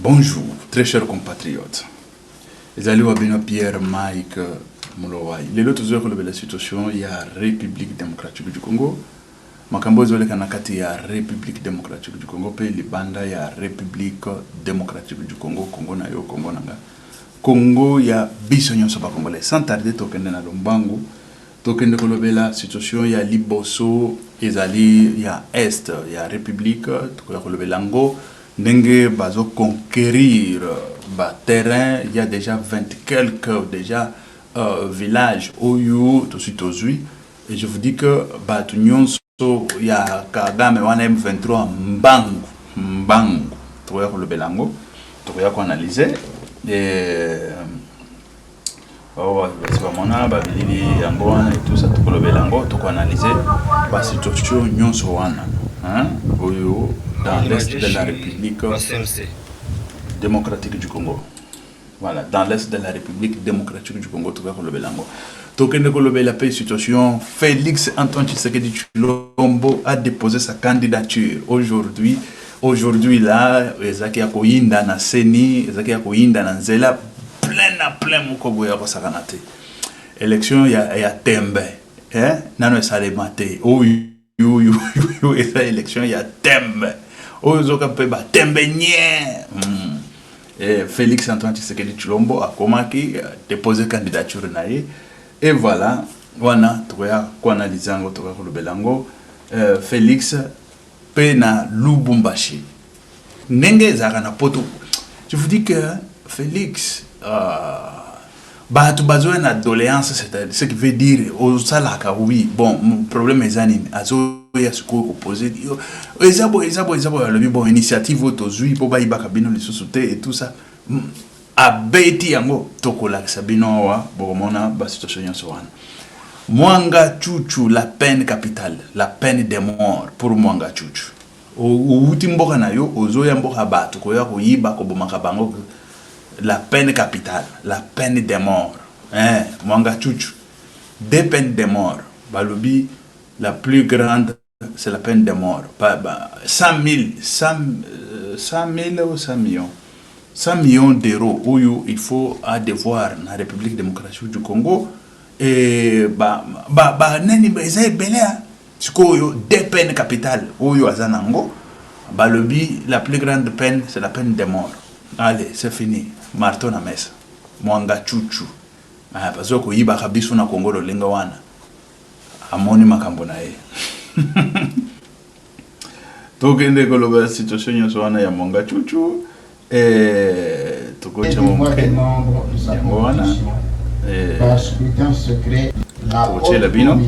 Bonjour, très chers compatriotes. Les alliés Wabino Pierre Mike Moulowai. Les autres heures de la situation, il y a République démocratique du Congo. Makambo zole kanakati ya République démocratique du Congo pe libanda ya République démocratique du Congo, Congo na yo Congo nanga. Congo ya biso nyonso ba congolais. Sans tarder tokende na lombangu. Tokende kolobela situation ya liboso ezali ya est ya République tokoya kolobela ngo. Ndenge bazo conquérir ba terrain, il y a déjà 20 quelques déjà villages oyo tosui et je vous dis que ba nyonso ya Kagame wana M23 mbangu toya ko lobelango toya ko analyser et mona ba bilili yango wana et tout ça to ko lobelango to ko analyser ba situation nyonso wana oyo dans l'est de la République démocratique du Congo. Voilà, dans l'est de la République démocratique du Congo, tout va le belango. Token de la paix situation, Félix Antoine Tshisekedi Tshilombo a déposé sa candidature aujourd'hui. Aujourd'hui là, ezaki ya koyinda na seni, ezaki ya koyinda na nzela plein mukobo ya kosakanate. Élection ya tembe, nano esalemate. Esa élection ya tembe. Ozoka pe ba tembe nye. Félix Antoine Tshisekedi Tshilombo a komaki déposé candidature naie et voilà wana toya ko analyser ngo toya ko lobelango Félix pe na Lubumbashi ndenge zaka na poto. Je vous dis que Félix bazo na doléance, c'est ce qui veut dire au salaka oui bon problème ezani azo ya siko ko poser ezabo le bon initiative autozui po ba ibaka bino le société et tout ça a beti yango tokola sabino wa bomona ba situation nso wana Mwanga Chuchu la peine capitale, la peine de mort pour Mwanga Chuchu o utimboka na yo ozoya mboka bato ko ya ko yiba ko bomaka bango la peine capitale, la peine de mort. Mwanga Chuchu. Des peines de mort. Balobi, la plus grande, c'est la peine de mort. 100 000 ou 100 millions. 100 millions d'euros, où il faut à devoir dans la République démocratique du Congo. Et, des peines capitales, où azanango. Balobi, la plus grande peine, c'est la peine de mort. Allez, c'est fini. Marteau na mesa. Mwanga Chuchu. Parce que yiba kabiso na Congo lenga wana. Amoni makambo na ye. Tokende koloba situation nyonso wana ya Mwanga Chuchu tokoche mo wana par scrutin secret la bino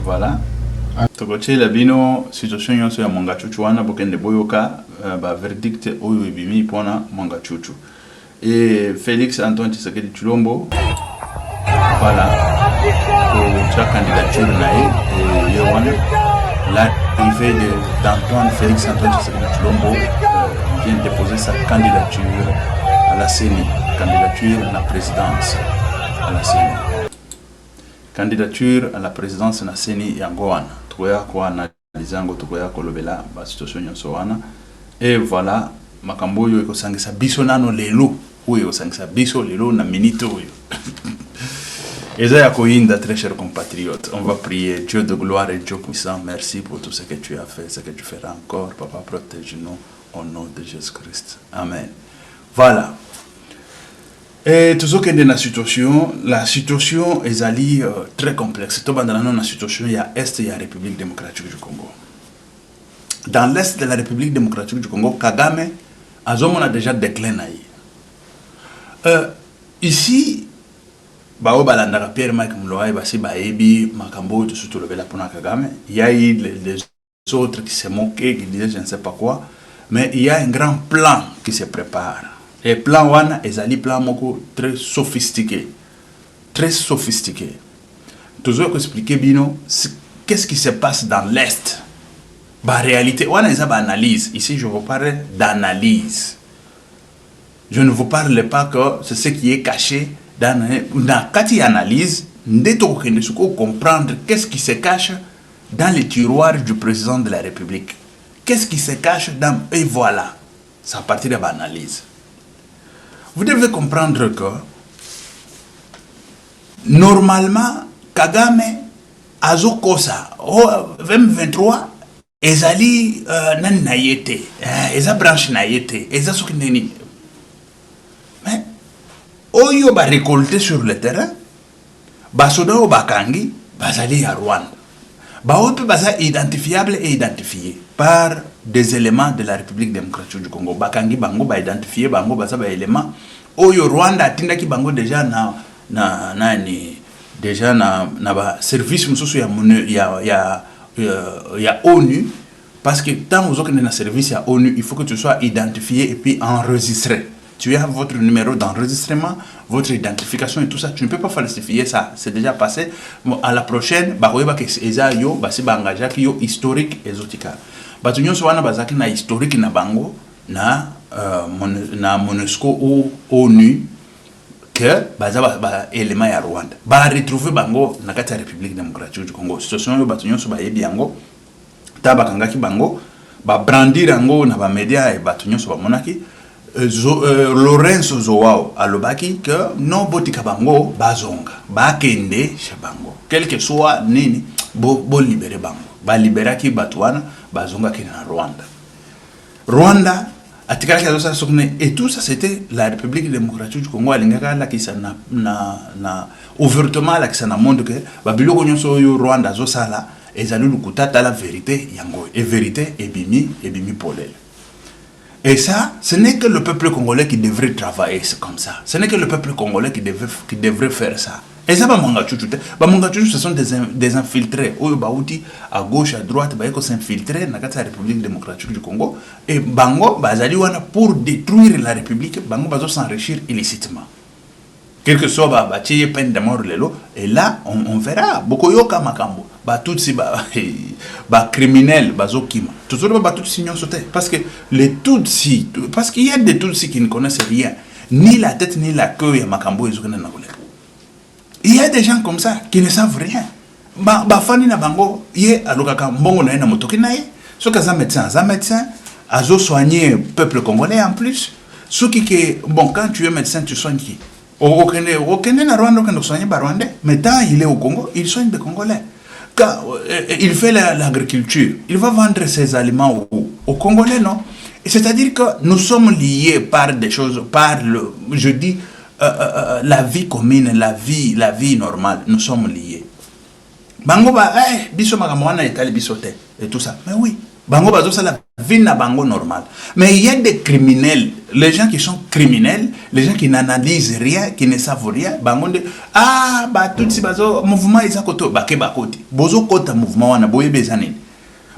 voilà tokoche la bino situation nyonso ya Mwanga Chuchu wana bokende boyoka ba verdict oyo ebimi pona Mwanga Chuchu. Et Félix Antoine Tshisekedi Tshilombo, voilà, pour sa candidature l'arrivée d'Antoine Félix Antoine Tshisekedi Tshilombo vient déposer sa candidature à la CENI, candidature à la présidence à la CENI. Candidature à la présidence à la CENI Yangoana, Toya ko analizango toya ko lobela ba situation nyosoana et voilà makambo yo ko sangisa biso nano lelo. Oui, au sangisa biso lelo na minito yo. Ezaya koinda, très chers compatriotes. On va prier. Dieu de gloire et Dieu puissant, merci pour tout ce que tu as fait, ce que tu feras encore. Papa, protège-nous au nom de Jésus-Christ. Amen. Voilà. Et tout ce qui est dans la situation est très complexe. Tout dans la situation, il y a Est, il y a République démocratique du Congo. Dans l'Est de la République démocratique du Congo, Kagame, on a déjà décliné. Ici, Pierre Mike Moulowai, Makambo, Kagame. Il y a eu les autres qui se moquaient, qui disaient je ne sais pas quoi. Mais il y a un grand plan qui se prépare. Et le plan wana est un plan très sophistiqué. Très sophistiqué. Toujours expliquer bino qu'est-ce qui se passe dans l'Est. La réalité, on a une analyse. Ici, je vous parle d'analyse. Je ne vous parle pas que c'est ce qui est caché dans la analyse. Nous devons comprendre qu'est-ce qui se cache dans les tiroirs du président de la République. Qu'est-ce qui se cache dans... Et voilà. c'est à partir de l'analyse. Vous devez comprendre que normalement Kagame azokosa au 2023 ezali nani na yete eza branche na yete eza soki nini mais oyo ba récolter sur le terrain basoda o bakangi bazali à Rwanda ba ope baza identifiable et identifié par des éléments de la République démocratique du Congo bakangi bango ba identifié bango baza ba éléments oyo Rwanda atindaki bango déjà na nani déjà na ba service mususu ya ONU parce que tant vous avez un service à ONU il faut que tu sois identifié et puis enregistré. Tu as votre numéro d'enregistrement, votre identification et tout ça. Tu ne peux pas falsifier ça. C'est déjà passé. Bon, à la prochaine, historique exotica. Batunyo soana bazaki na historique na bango na MONUSCO ou ONU que ba élément ya Rwanda. Ba retrouver bango na kati ya République démocratique du Congo. Situation yo batunyo so ba yebi yango. Ta bakangaki bango ba brandir yango na ba média et batunyo so ba monaki. Lorenzo Zoao alobaki que non botika bango bazonga bakende chez bango quel que soit nini bo libérer bango ba liberaki batwana bazonga ki na Rwanda atikala kazo sa sokne et tout ça c'était la République démocratique du Congo alingaka la kisa na ouvertement la kisa na monde que ba biloko nyonso yo Rwanda zo sala ezali lukuta la vérité yango et vérité ebimi polel. Et ça, ce n'est que le peuple congolais qui devrait travailler comme ça. Ce n'est que le peuple congolais qui devrait faire ça. Et ça, ce sont des infiltrés. À gauche, à droite, ils s'infiltrer dans la République démocratique du Congo. Et Bango, pour détruire la République, Bango va s'enrichir illicitement. Quel que soit la peine de mort, et là, on verra. Beaucoup yoka makambo. Tout si criminels, bazokima. Toujours Tutsi parce que les Tutsi, parce qu'il y a des Tutsi qui ne connaissent rien, ni la tête ni la queue ya makambo il y a des gens comme ça qui ne savent rien. Fani na bango ye alokaka mbongo na na motoki na ye. Soka za médecin, azo soigner peuple congolais en plus. Bon, quand tu es médecin, tu soignes qui? Aucun na Rwanda qui soigne pas Rwandais, mais tant il est au Congo, il soigne des Congolais. Quand il fait l'agriculture, il va vendre ses aliments aux Congolais, non? C'est-à-dire que nous sommes liés par des choses, je dis, la vie commune, la vie normale, nous sommes liés. Bango biso makamwana etali bisote et tout ça. Mais oui, bango bazo ça la vie na bango normale. Mais il y a des criminels, les gens qui sont criminels, les gens qui n'analysent rien, qui ne savent rien, bango de tout si bazo mouvement isa koto bake bakoti. Bozo kota mouvement wana boye bezanini.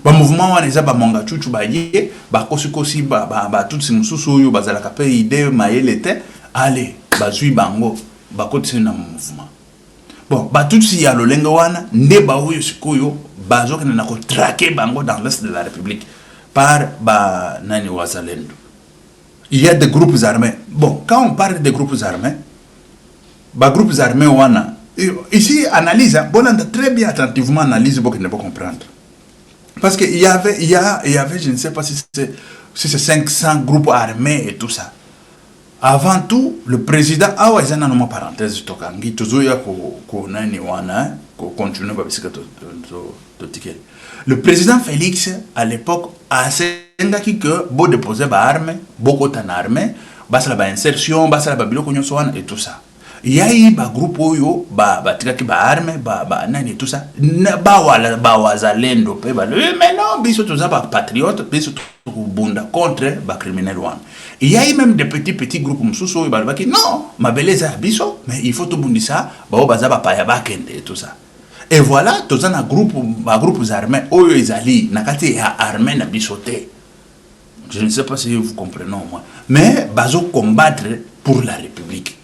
Ba mouvement wana isa ba monga chuchu ba yé, ba kosi tout si mususu yo bazala ka pe idée maelete, allez, bazui bango, bakoti na mouvement. Bon, tout si ya lolenga wana nde ba huyo sikoyo bazo kana ko traquer bango dans l'est de la République par nani wazalendo. Il y a des groupes armés. Bon, quand on parle des groupes armés, groupes armés wana ici analyse, Bolanda très bien attentivement analyse pour qu'il ne pas comprendre. Parce qu'il y avait je ne sais pas si c'est 500 groupes armés et tout ça. Avant tout, le président awazana no parenthèse tokangi tozoya ko nani wana ko continuer babisika to tikel. Le président Félix à l'époque a sengaki que bo déposer ba arme, beaucoup tan armée, basa la insertion, basa la biloko nyonso wana et tout ça. Il y a eu ba groupe oyo tikaki ba arme nani et tout ça. Ba wazalendo pe mais non biso toza ba patriote, biso bunda contre ba criminel wana. Il y a même des petits groupes msusu qui non, ma beleza biso, mais il faut tout bundisa, baza ba paya bakende et tout ça. Et voilà, tous un groupes armés, oyo izali, nakati ya armée na bisote. Je ne sais pas si vous comprenez moi, mais bazo combattre pour la République.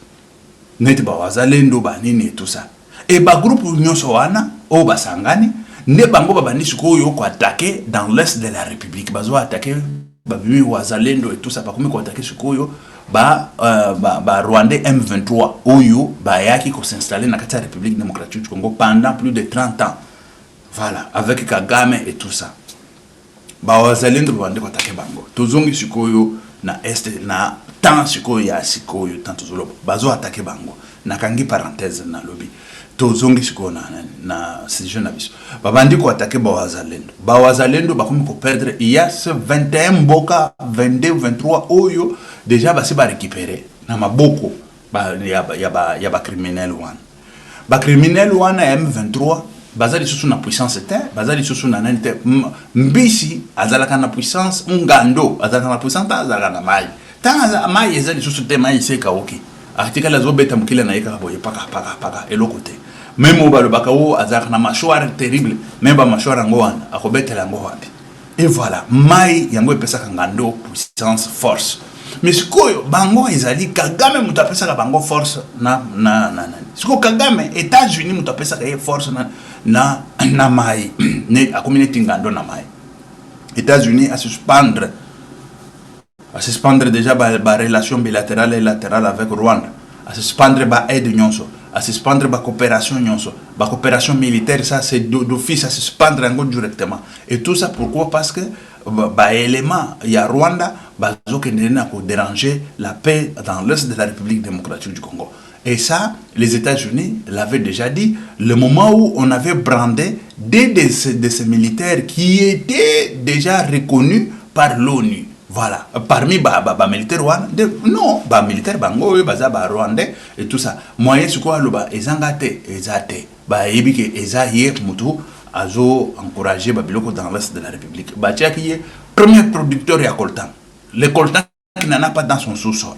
Net ba wazalendo banini et tout ça. Et ba groupe nyonso wana o basangani, ne bango babandi sikoyo ko attaquer dans l'est de la République, bazo attaquer Babi wazalendo et tout ça, pas comme quoi attaquer Sukoyo, Rwandais M23, Oyo, yaki ko s'installer dans la République démocratique du Congo pendant plus de 30 ans. Voilà, avec Kagame et tout ça. Wazalendo Rwandais ko attaquer Bango. Tozongi Sukoyo, na est na tant sikoyo ya sikoyo tant tozolo bazo attaquer bango na kangi parenthèse na lobby tozongi sikoyo na sujet na biso babandi ko attaquer bawazalendo bakomi ko perdre il y a ce 21 mboka 22 23 oyo déjà basi ba récupérer na maboko ya ba criminel wana ba criminel wana M23 bazali susu na puissance te bazali susu na nani te mbisi azalaka na puissance ngando azalaka na puissance azalaka na mai tanga mai ezali susu te mai seka oki article azo beta mukile na yeka boye paka eloko te même obalo bakao azalaka na mâchoire terrible même ba mâchoire ngo wana akobetela ngo wapi et voilà mai yango epesaka ngando puissance force mais sikoyo bango ezali Kagame mutapesaka bango force na sikoyo Kagame États-Unis mutapesaka force na mai ne a communauté ngando na mai États-Unis à suspendre déjà ba relation bilatérale et latérale avec Rwanda à suspendre ba aide nyonso à suspendre ba coopération nyonso ba coopération militaire ça c'est d'office à suspendre en directement et tout ça pourquoi parce que ba élément il y a Rwanda bazo kendena ko déranger la paix dans l'est de la République démocratique du Congo. Et ça, les États-Unis l'avaient déjà dit, le moment où on avait brandé des de ces militaires qui étaient déjà reconnus par l'ONU. Voilà, parmi les militaires rwandais, non, les militaires bango, les rwandais et tout ça. Moyen ce quoi, ils ont gâté, ils ont azo encouragé Babiloko dans l'est de la République. Batia qui est premier producteur de coltan. Le coltan qui n'en a pas dans son sous-sol.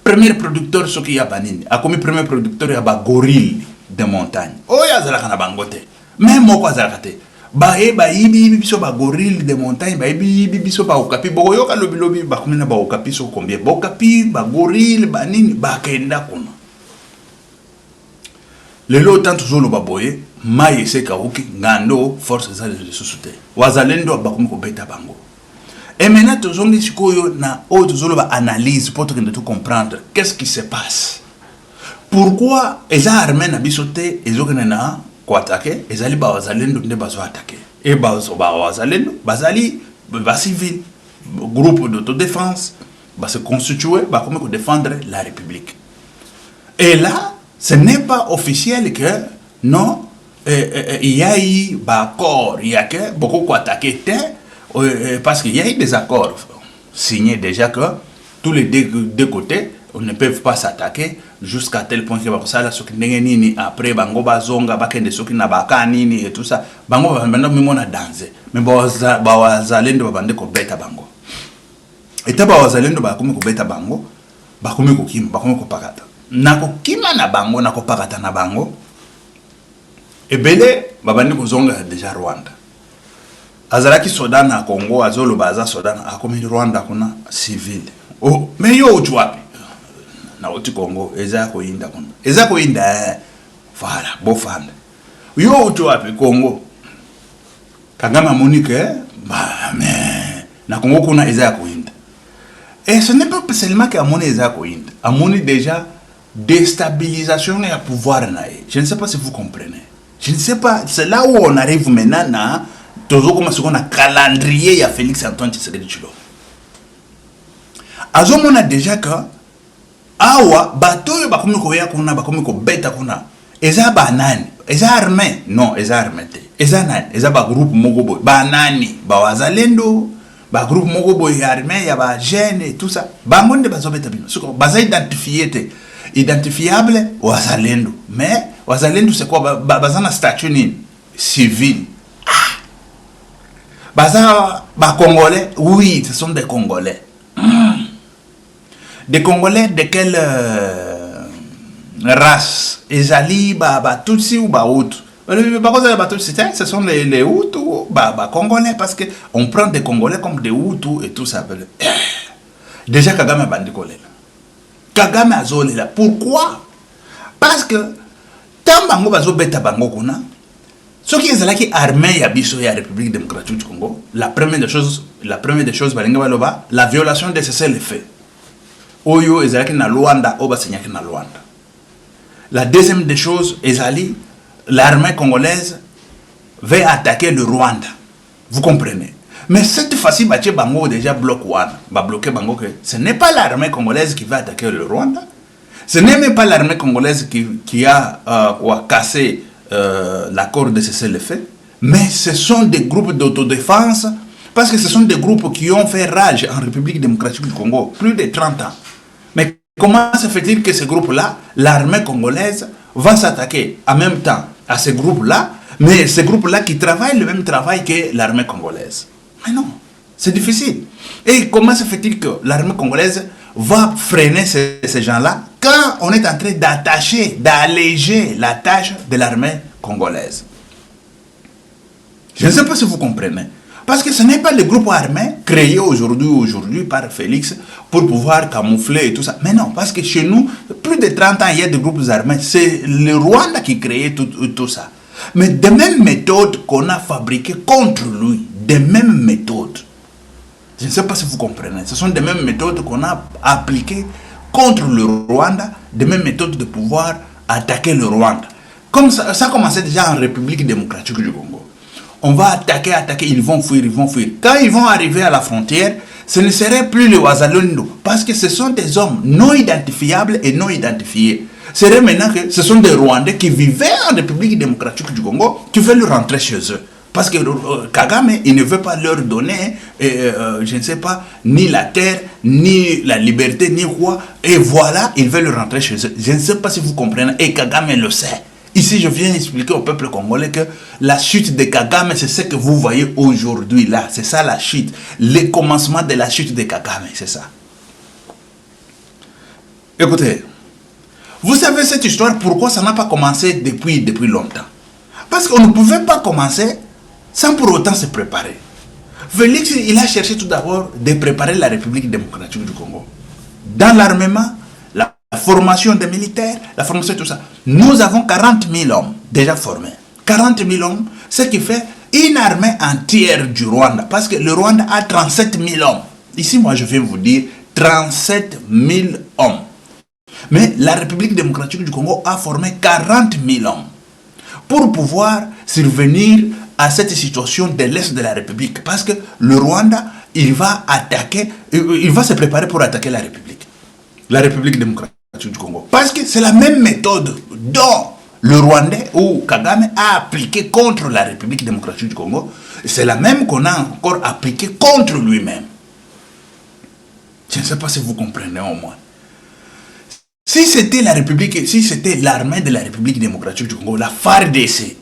Premier producteur ce qui y a banini. A comme premier producteur y a ba gorille de montagne. Oh ya zalaka na bangote. Même moko zalakate. Ba ibi biso ba gorille de montagne ba ibi biso ba okapi boyo ka lobi ba kumina ba okapi so combien. Ba okapi ba gorille ba nini ba kenda kono. Lelo tant zolo ba boye mai seka oki ngando force za de susute. Wazalendo ba komi ko beta bango. Et maintenant, tous on dit na analyse pour tout comprendre qu'est-ce qui se passe. Pourquoi les armées na bisoté et na ko attaquer, les ali bazalendo ne bazo attaquer. Et bazalendo bazali ba civil groupe d'autodéfense va se constituer va comme défendre la République. Et là, ce n'est pas officiel que non il y a eu accord, il y a que beaucoup attaquer parce qu'il y a eu des accords signés déjà que tous les deux côtés on ne peuvent pas s'attaquer jusqu'à tel point que ça ce qui n'est après bango bazonga bakende soki na bakanini et tout ça bango banda mimona danser mais bazalendo babande ko beta bango et bazalendo ba komi ko beta bango ba komi ko kim ba komi ko pakata na ko kima na bango na ko pakata na bango ebele babande ko zonga déjà Rwanda azalaki soda na Congo azolo baza soda na akomi Rwanda kuna civil oh mais yo ujwapi na oti Congo eza ko inda kuna eza ko inda voilà bofanda yo ujwapi Congo Kagame Monique bah mais na Congo kuna eza ko inda et ce n'est pas seulement que amoni eza ko inda amoni déjà déstabilisation et pouvoir na je ne sais pas si vous comprenez je ne sais pas c'est là où on arrive maintenant na toujours comme ce qu'on a calendrier ya Félix Antoine Tshisekedi Tshilombo. Azomona déjà que awa bato yo bakomi ko ya kuna bakomi ko beta kuna eza banani eza armée non eza armée te eza nani eza ba groupe moko boy banani ba wazalendo ba groupe moko boy armée ya ba jeune et tout ça bango nde bazobeta bino siko baza identifiable wazalendo mais wazalendo c'est quoi bazana statut ni civil. Baza, Congolais, oui, ce sont des Congolais. Des Congolais de quelle race? Ezali, Tutsi ou Hutu? Ce sont les Hutus, Congolais, parce qu'on prend des Congolais comme des Hutus et tout ça. Déjà, Kagame Bandikole. Kagame Azole là. Pourquoi? Parce que, tant Bango Bazo Beta Bango Kuna, ce qui est là qui armée ya biso ya République démocratique du Congo, la première des choses, la violation de cessez-le-feu. Oyo ezalaki na Luanda, oba senyaki na Luanda. La deuxième des choses, ezali l'armée congolaise veut attaquer le Rwanda. Vous comprenez? Mais cette fois-ci, Bango déjà bloqué One. Va bloquer Bango que ce n'est pas l'armée congolaise qui va attaquer le Rwanda. Ce n'est même pas l'armée congolaise qui a cassé l'accord de cessez-le-feu. Mais ce sont des groupes d'autodéfense. Parce que ce sont des groupes qui ont fait rage en République démocratique du Congo plus de 30 ans. Mais comment se fait-il que ces groupes-là, l'armée congolaise, va s'attaquer en même temps à ces groupes-là, mais ces groupes-là qui travaillent le même travail que l'armée congolaise? Mais non, c'est difficile. Et comment se fait-il que l'armée congolaise va freiner ces gens-là quand on est en train d'attacher, d'alléger la tâche de l'armée congolaise? Je ne sais pas si vous comprenez. Parce que ce n'est pas le groupe armé créé aujourd'hui par Félix pour pouvoir camoufler et tout ça. Mais non, parce que chez nous, plus de 30 ans, il y a des groupes armés. C'est le Rwanda qui créait tout ça. Mais des mêmes méthodes qu'on a fabriquées contre lui, des mêmes méthodes. Je ne sais pas si vous comprenez. Ce sont des mêmes méthodes qu'on a appliquées contre le Rwanda, des mêmes méthodes de pouvoir attaquer le Rwanda. Comme ça a commencé déjà en République démocratique du Congo. On va attaquer, ils vont fuir. Quand ils vont arriver à la frontière, ce ne serait plus les Wazalendo, parce que ce sont des hommes non identifiables et non identifiés. Ce serait maintenant que ce sont des Rwandais qui vivaient en République démocratique du Congo, qui veulent rentrer chez eux. Parce que Kagame, il ne veut pas leur donner, je ne sais pas, ni la terre, ni la liberté, ni quoi. Et voilà, ils veulent rentrer chez eux. Je ne sais pas si vous comprenez, et Kagame le sait. Ici, je viens expliquer au peuple congolais que la chute de Kagame, c'est ce que vous voyez aujourd'hui là. C'est ça la chute. Le commencement de la chute de Kagame, c'est ça. Écoutez, vous savez cette histoire, pourquoi ça n'a pas commencé depuis longtemps? Parce qu'on ne pouvait pas commencer sans pour autant se préparer. Félix, il a cherché tout d'abord de préparer la République démocratique du Congo. Dans l'armement, la formation des militaires, la formation de tout ça. Nous avons 40 000 hommes déjà formés. 40 000 hommes, ce qui fait une armée entière du Rwanda. Parce que le Rwanda a 37 000 hommes. Ici, moi, je viens vous dire 37 000 hommes. Mais la République démocratique du Congo a formé 40 000 hommes pour pouvoir survenir à cette situation de l'Est de la République. Parce que le Rwanda, il va attaquer, il va se préparer pour attaquer la République démocratique du Congo. Parce que c'est la même méthode dont le Rwandais ou Kagame a appliqué contre la République démocratique du Congo. C'est la même qu'on a encore appliqué contre lui-même. Je ne sais pas si vous comprenez au moins. Si c'était la République, si c'était l'armée de la République démocratique du Congo, la FARDC,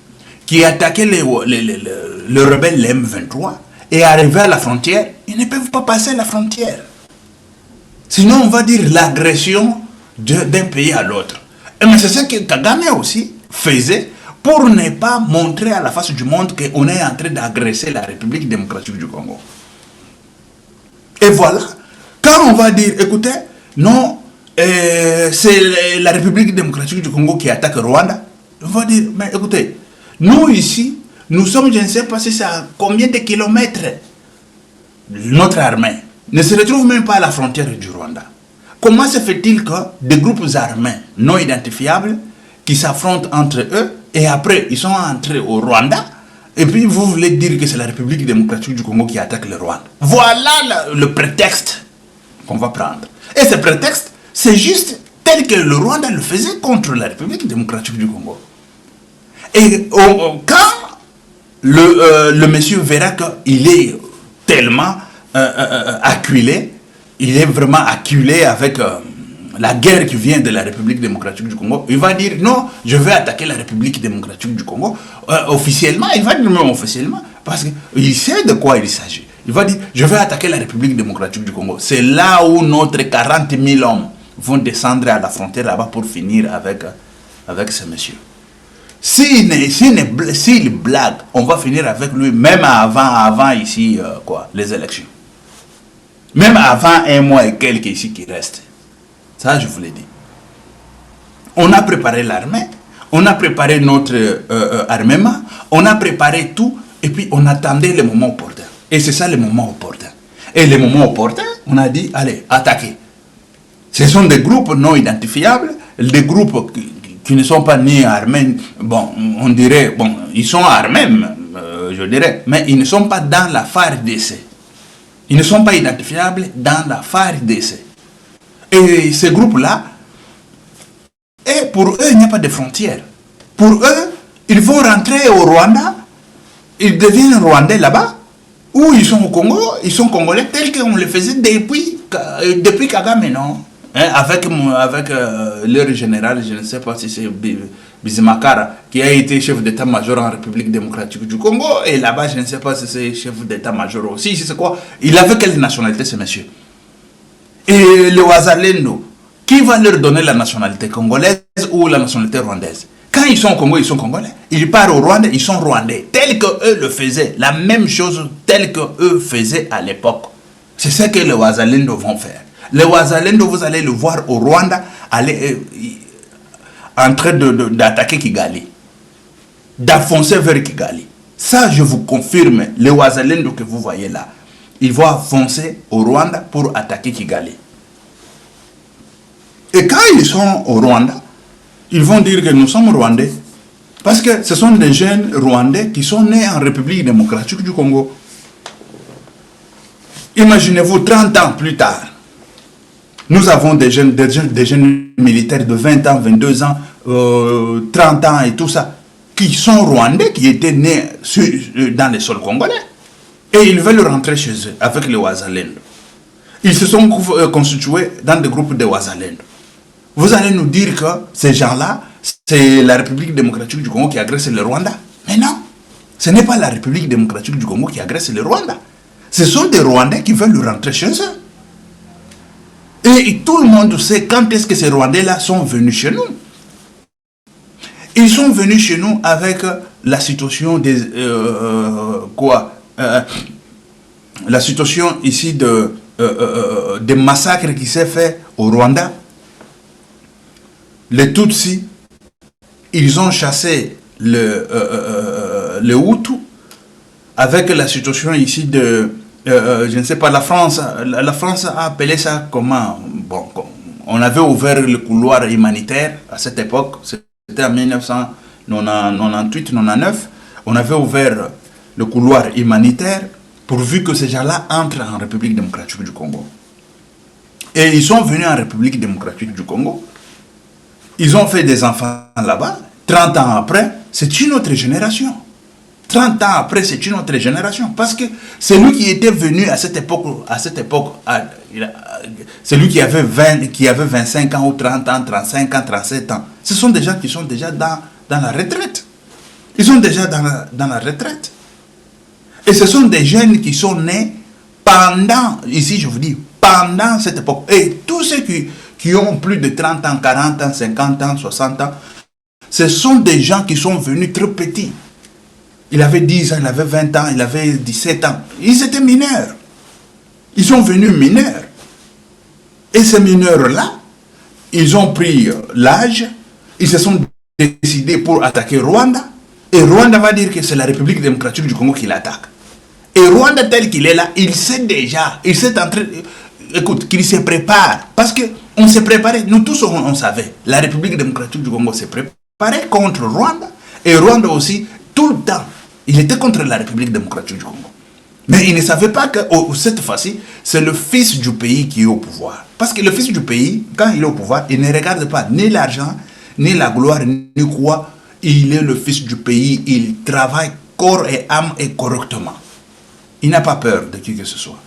qui attaquait le rebelle M23 et arrivait à la frontière, ils ne peuvent pas passer la frontière. Sinon, on va dire l'agression d'un pays à l'autre. Mais c'est ce que Kagame aussi faisait pour ne pas montrer à la face du monde qu'on est en train d'agresser la République démocratique du Congo. Et voilà, quand on va dire, écoutez, non, c'est la République démocratique du Congo qui attaque Rwanda, on va dire, mais écoutez, nous ici, nous sommes, je ne sais pas si c'est à combien de kilomètres, notre armée ne se retrouve même pas à la frontière du Rwanda. Comment se fait-il que des groupes armés non identifiables qui s'affrontent entre eux et après ils sont entrés au Rwanda et puis vous voulez dire que c'est la République démocratique du Congo qui attaque le Rwanda? Voilà le prétexte qu'on va prendre. Et ce prétexte, c'est juste tel que le Rwanda le faisait contre la République démocratique du Congo. Et quand le monsieur verra qu'il est tellement acculé, il est vraiment acculé avec la guerre qui vient de la République démocratique du Congo, il va dire non, je vais attaquer la République démocratique du Congo. Officiellement, il va dire même officiellement, parce qu'il sait de quoi il s'agit. Il va dire, je vais attaquer la République démocratique du Congo. C'est là où notre 40 000 hommes vont descendre à la frontière là-bas pour finir avec ce monsieur. S'il blague, on va finir avec lui, même avant ici, les élections. Même avant un mois et quelques ici qui restent. Ça, je vous l'ai dit. On a préparé l'armée, on a préparé notre armement, on a préparé tout, et puis on attendait le moment opportun. Et c'est ça le moment opportun. Et le moment opportun, on a dit, allez, attaquez. Ce sont des groupes non identifiables, des groupes qui ne sont pas ni armés, bon, on dirait, bon, ils sont armés, je dirais, mais ils ne sont pas dans la FARDC. Ils ne sont pas identifiables dans la FARDC. Et ces groupes-là, et pour eux, il n'y a pas de frontières. Pour eux, ils vont rentrer au Rwanda, ils deviennent Rwandais là-bas, ou ils sont au Congo, ils sont Congolais tels qu'on le faisait depuis Kagame, non? Hein, avec leur général, je ne sais pas si c'est Bizimakara, qui a été chef d'état-major en République démocratique du Congo, et là-bas, je ne sais pas si c'est chef d'état-major aussi, c'est quoi? Il avait quelle nationalité, ce monsieur? Et le Wazalendo, qui va leur donner la nationalité congolaise ou la nationalité rwandaise? Quand ils sont au Congo, ils sont congolais. Ils partent au Rwanda, ils sont rwandais. Tel que eux le faisaient. La même chose tel que eux faisaient à l'époque. C'est ce que les Wazalendo vont faire. Les Wazalendo, vous allez le voir au Rwanda, en train d'attaquer Kigali. D'enfoncer vers Kigali. Ça, je vous confirme, les Wazalendo que vous voyez là, ils vont foncer au Rwanda pour attaquer Kigali. Et quand ils sont au Rwanda, ils vont dire que nous sommes Rwandais. Parce que ce sont des jeunes Rwandais qui sont nés en République démocratique du Congo. Imaginez-vous, 30 ans plus tard, nous avons des jeunes militaires de 20 ans, 22 ans, 30 ans et tout ça, qui sont Rwandais, qui étaient nés dans les sols congolais. Et ils veulent rentrer chez eux avec les Wazalendo. Ils se sont constitués dans des groupes de Wazalendo. Vous allez nous dire que ces gens-là, c'est la République démocratique du Congo qui agresse le Rwanda. Mais non, ce n'est pas la République démocratique du Congo qui agresse le Rwanda. Ce sont des Rwandais qui veulent rentrer chez eux. Et tout le monde sait quand est-ce que ces Rwandais-là sont venus chez nous. Ils sont venus chez nous avec la situation des... la situation ici des massacres qui s'est fait au Rwanda. Les Tutsis, ils ont chassé le Hutu avec la situation ici de, je ne sais pas, la France a appelé ça comment? Bon, on avait ouvert le couloir humanitaire à cette époque, c'était en 1998-99, on avait ouvert le couloir humanitaire pourvu que ces gens-là entrent en République démocratique du Congo. Et ils sont venus en République démocratique du Congo. Ils ont fait des enfants là-bas. 30 ans après, c'est une autre génération. 30 ans après, c'est une autre génération. Parce que celui qui était venu à cette époque, celui qui avait 25 ans ou 30 ans, 35 ans, 37 ans, ce sont des gens qui sont déjà dans la retraite. Ils sont déjà dans la retraite. Et ce sont des jeunes qui sont nés pendant, ici je vous dis, pendant cette époque. Et tous ceux qui ont plus de 30 ans, 40 ans, 50 ans, 60 ans, ce sont des gens qui sont venus très petits. Il avait 10 ans, il avait 20 ans, il avait 17 ans. Ils étaient mineurs. Ils sont venus mineurs. Et ces mineurs-là, ils ont pris l'âge, ils se sont décidés pour attaquer Rwanda. Et Rwanda va dire que c'est la République démocratique du Congo qui l'attaque. Et Rwanda tel qu'il est là, il sait déjà, il s'est en train... Écoute, qu'il se prépare. Parce qu'on s'est préparé, nous tous on savait. La République démocratique du Congo s'est préparée contre Rwanda. Et Rwanda aussi, tout le temps, il était contre la République démocratique du Congo. Mais il ne savait pas que cette fois-ci, c'est le fils du pays qui est au pouvoir. Parce que le fils du pays, quand il est au pouvoir, il ne regarde pas ni l'argent, ni la gloire, ni quoi. Il est le fils du pays, il travaille corps et âme et correctement. Il n'a pas peur de qui que ce soit.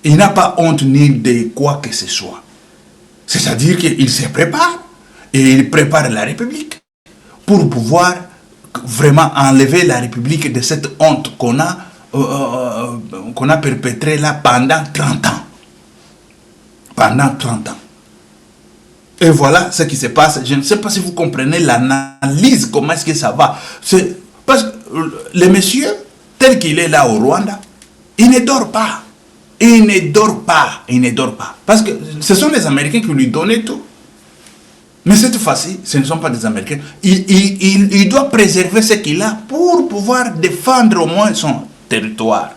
Il n'a pas honte ni de quoi que ce soit. C'est-à-dire qu'il se prépare et il prépare la République pour pouvoir vraiment enlever la République de cette honte qu'on a perpétrée là pendant 30 ans. Pendant 30 ans. Et voilà ce qui se passe. Je ne sais pas si vous comprenez l'analyse, comment est-ce que ça va. Parce que le monsieur, tel qu'il est là au Rwanda, il ne dort pas. Il ne dort pas. Il ne dort pas. Parce que ce sont les Américains qui lui donnaient tout. Mais cette fois-ci, ce ne sont pas des Américains. Il doit préserver ce qu'il a pour pouvoir défendre au moins son territoire.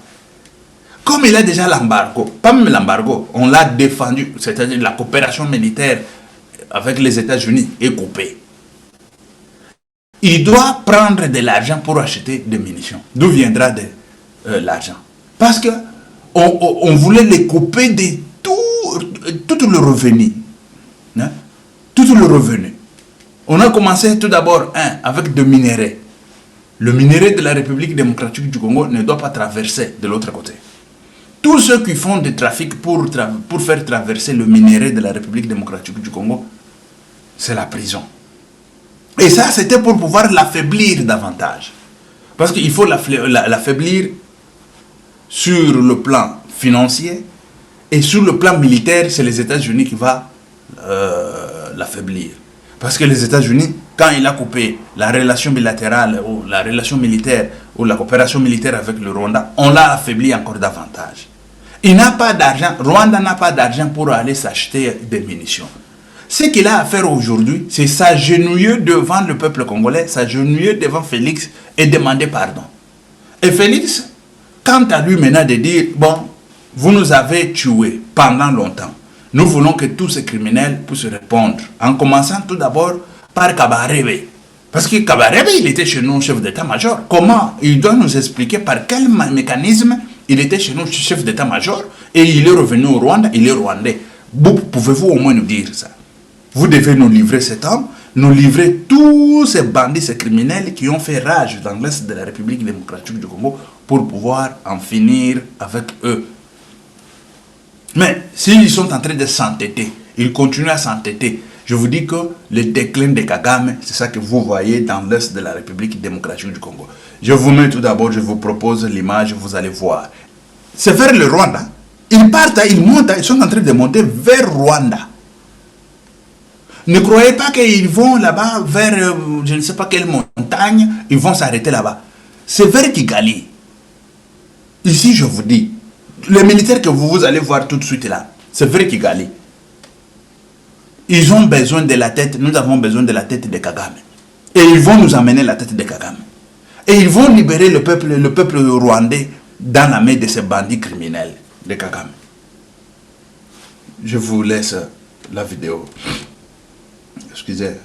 Comme il a déjà l'embargo, pas même l'embargo, on l'a défendu, c'est-à-dire la coopération militaire avec les États-Unis est coupée. il doit prendre de l'argent pour acheter des munitions. D'où viendra l'argent? Parce que on voulait les couper de tout le revenu. Hein? Tout le revenu. On a commencé tout d'abord avec des minéraux. Le minerai de la République démocratique du Congo ne doit pas traverser de l'autre côté. Tous ceux qui font du trafic pour faire traverser le minerai de la République démocratique du Congo, c'est la prison. Et ça, c'était pour pouvoir l'affaiblir davantage. Parce qu'il faut l'affaiblir sur le plan financier et sur le plan militaire, c'est les États-Unis qui vont l'affaiblir. Parce que les États-Unis, quand il a coupé la relation bilatérale ou la relation militaire ou la coopération militaire avec le Rwanda, on l'a affaibli encore davantage. Il n'a pas d'argent, Rwanda n'a pas d'argent pour aller s'acheter des munitions. Ce qu'il a à faire aujourd'hui, c'est s'agenouiller devant le peuple congolais, s'agenouiller devant Félix et demander pardon. Et Félix, quant à lui maintenant de dire, bon, vous nous avez tués pendant longtemps. Nous voulons que tous ces criminels puissent répondre. En commençant tout d'abord par Kabarebe. Parce que Kabarebe, il était chez nous chef d'état-major. Comment? Il doit nous expliquer par quel mécanisme il était chez nous chef d'état-major et il est revenu au Rwanda, il est rwandais. Pouvez-vous au moins nous dire ça? Vous devez nous livrer cet homme, nous livrer tous ces bandits, ces criminels qui ont fait rage dans l'Est de la République démocratique du Congo pour pouvoir en finir avec eux. Mais s'ils sont en train de s'entêter, ils continuent à s'entêter. Je vous dis que le déclin de Kagame, c'est ça que vous voyez dans l'Est de la République démocratique du Congo. Je vous mets tout d'abord, je vous propose l'image, vous allez voir. C'est vers le Rwanda. Ils partent, ils montent, ils sont en train de monter vers Rwanda. Ne croyez pas qu'ils vont là-bas vers, je ne sais pas quelle montagne, ils vont s'arrêter là-bas. C'est vers Kigali. Ici, je vous dis, les militaires que vous allez voir tout de suite là, c'est vers Kigali. Ils ont besoin de la tête, nous avons besoin de la tête de Kagame. Et ils vont nous amener la tête de Kagame. Et ils vont libérer le peuple rwandais dans la main de ces bandits criminels de Kagame. Je vous laisse la vidéo. Excusez.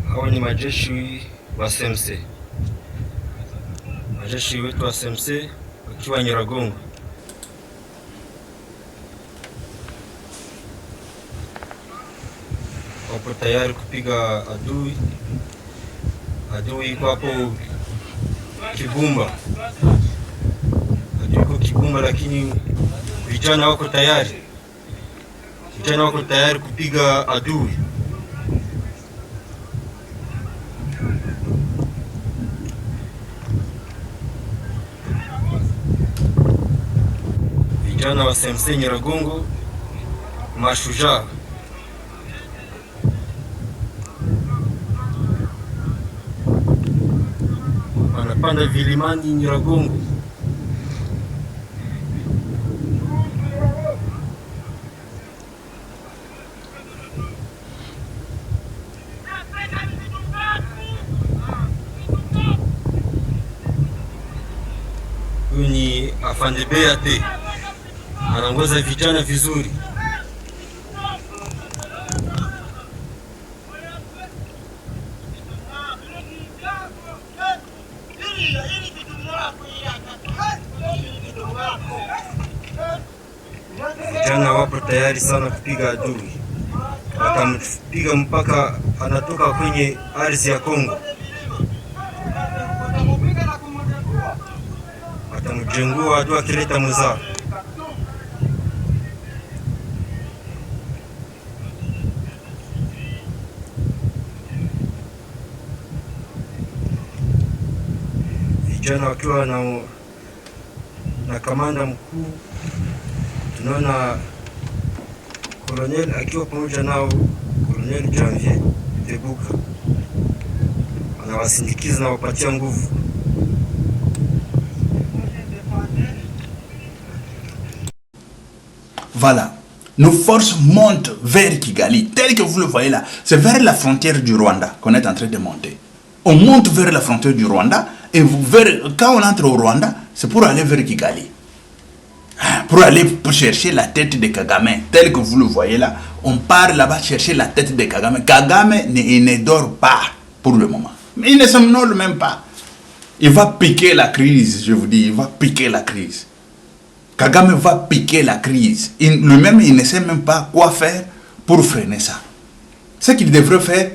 Hawa ni majeshi wa SMC. Majeshi wetu wa SMC wakiwa Nyiragongo. Wapo tayari kupiga adui. Adui kwa hapo Kibumba. Adui kwa Kibumba, lakini vijana wako tayari. Vijana wako tayari kupiga adui. Vijana wa SMC Nyiragongo, mashujaa. Wanapanda vilimani Nyiragongo. Huyu ni Afande Beate. Anaongoza vijana vizuri. Vijana wapo tayari sana kupiga adui. Watampiga mpaka anatoka kwenye ardhi ya Kongo. Watamjengua adui akileta mzaa. Vijana wakiwa na kamanda mkuu, tunaona Colonel akiwa pamoja nao, Colonel Janvier Tebuka anawasindikiza na wapatia nguvu. Voilà, nos forces montent vers Kigali, tel que vous le voyez là. C'est vers la frontière du Rwanda qu'on est en train de monter. On monte vers la frontière du Rwanda et quand on entre au Rwanda, c'est pour aller vers Kigali. pour aller pour chercher la tête de Kagame, tel que vous le voyez là. On part là-bas chercher la tête de Kagame. Kagame il ne dort pas pour le moment. Mais il ne somnole même pas. Il va piquer la crise, je vous dis, il va piquer la crise. Kagame va piquer la crise. Lui-même, il ne sait même pas quoi faire pour freiner ça. Ce qu'il devrait faire,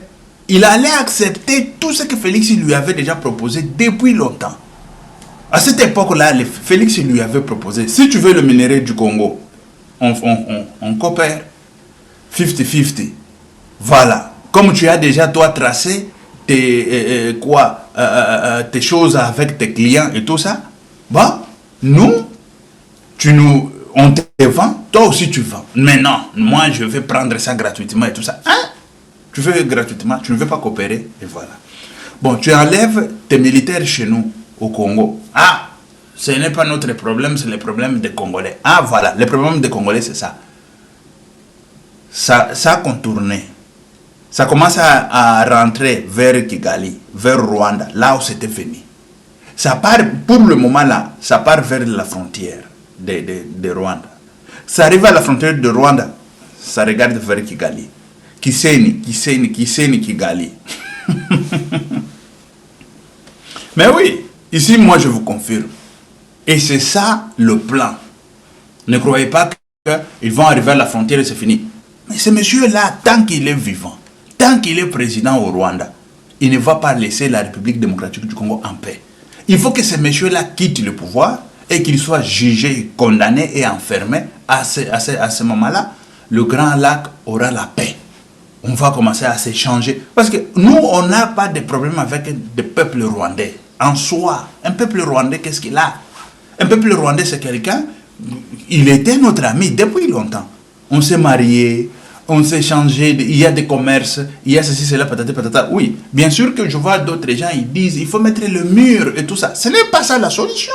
il allait accepter tout ce que Félix lui avait déjà proposé depuis longtemps. À cette époque-là, Félix lui avait proposé, si tu veux le minerai du Congo, on coopère 50-50. Voilà. Comme tu as déjà, toi, tracé tes choses avec tes clients et tout ça, bah, nous, on te vend, toi aussi tu vends. Mais non, moi je vais prendre ça gratuitement et tout ça. Hein? Tu veux gratuitement, tu ne veux pas coopérer, et voilà. Bon, tu enlèves tes militaires chez nous, au Congo. Ah, ce n'est pas notre problème, c'est le problème des Congolais. Ah, voilà, le problème des Congolais, c'est ça. Ça a contourné. Ça commence à rentrer vers Kigali, vers Rwanda, là où c'était venu. Ça part, pour le moment là, ça part vers la frontière de Rwanda. Ça arrive à la frontière de Rwanda, ça regarde vers Kigali. Kigali. Mais oui, ici moi je vous confirme. Et c'est ça le plan. Ne croyez pas qu'ils vont arriver à la frontière et c'est fini. Mais ce monsieur-là, tant qu'il est vivant, tant qu'il est président au Rwanda, il ne va pas laisser la République démocratique du Congo en paix. Il faut que ce monsieur-là quitte le pouvoir et qu'il soit jugé, condamné et enfermé. À ce moment-là, le Grand Lac aura la paix. On va commencer à s'échanger. Parce que nous, on n'a pas de problème avec le peuple rwandais. En soi, un peuple rwandais, qu'est-ce qu'il a? Un peuple rwandais, c'est quelqu'un, il était notre ami depuis longtemps. On s'est mariés, on s'est changé, il y a des commerces, il y a ceci, cela, patata, patata. Oui, bien sûr que je vois d'autres gens, ils disent, il faut mettre le mur et tout ça. Ce n'est pas ça la solution.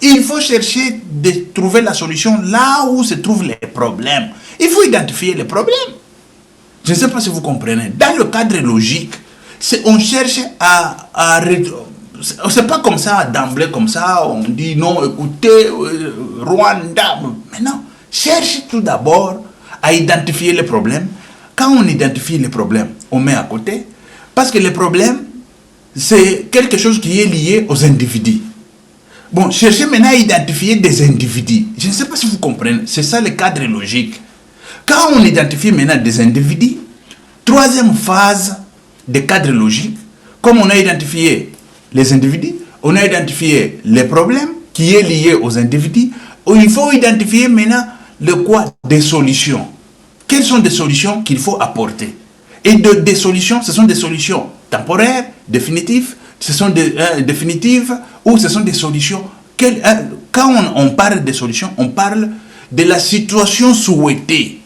Il faut chercher de trouver la solution là où se trouvent les problèmes. Il faut identifier les problèmes. Je ne sais pas si vous comprenez. Dans le cadre logique, on cherche à c'est pas comme ça, d'emblée comme ça, on dit non, écoutez, Rwanda. Mais non, cherche tout d'abord à identifier les problèmes. Quand on identifie les problèmes, on met à côté. Parce que les problèmes, c'est quelque chose qui est lié aux individus. Bon, cherchez maintenant à identifier des individus. Je ne sais pas si vous comprenez. C'est ça le cadre logique. Quand on identifie maintenant des individus, troisième phase de cadre logique, comme on a identifié les individus, on a identifié les problèmes qui est lié aux individus, il faut identifier maintenant le quoi? Des solutions. Quelles sont des solutions qu'il faut apporter? Et des solutions, ce sont des solutions temporaires, définitives, ce sont des définitives ou ce sont des solutions. Quand on parle de solutions, on parle de la situation souhaitée.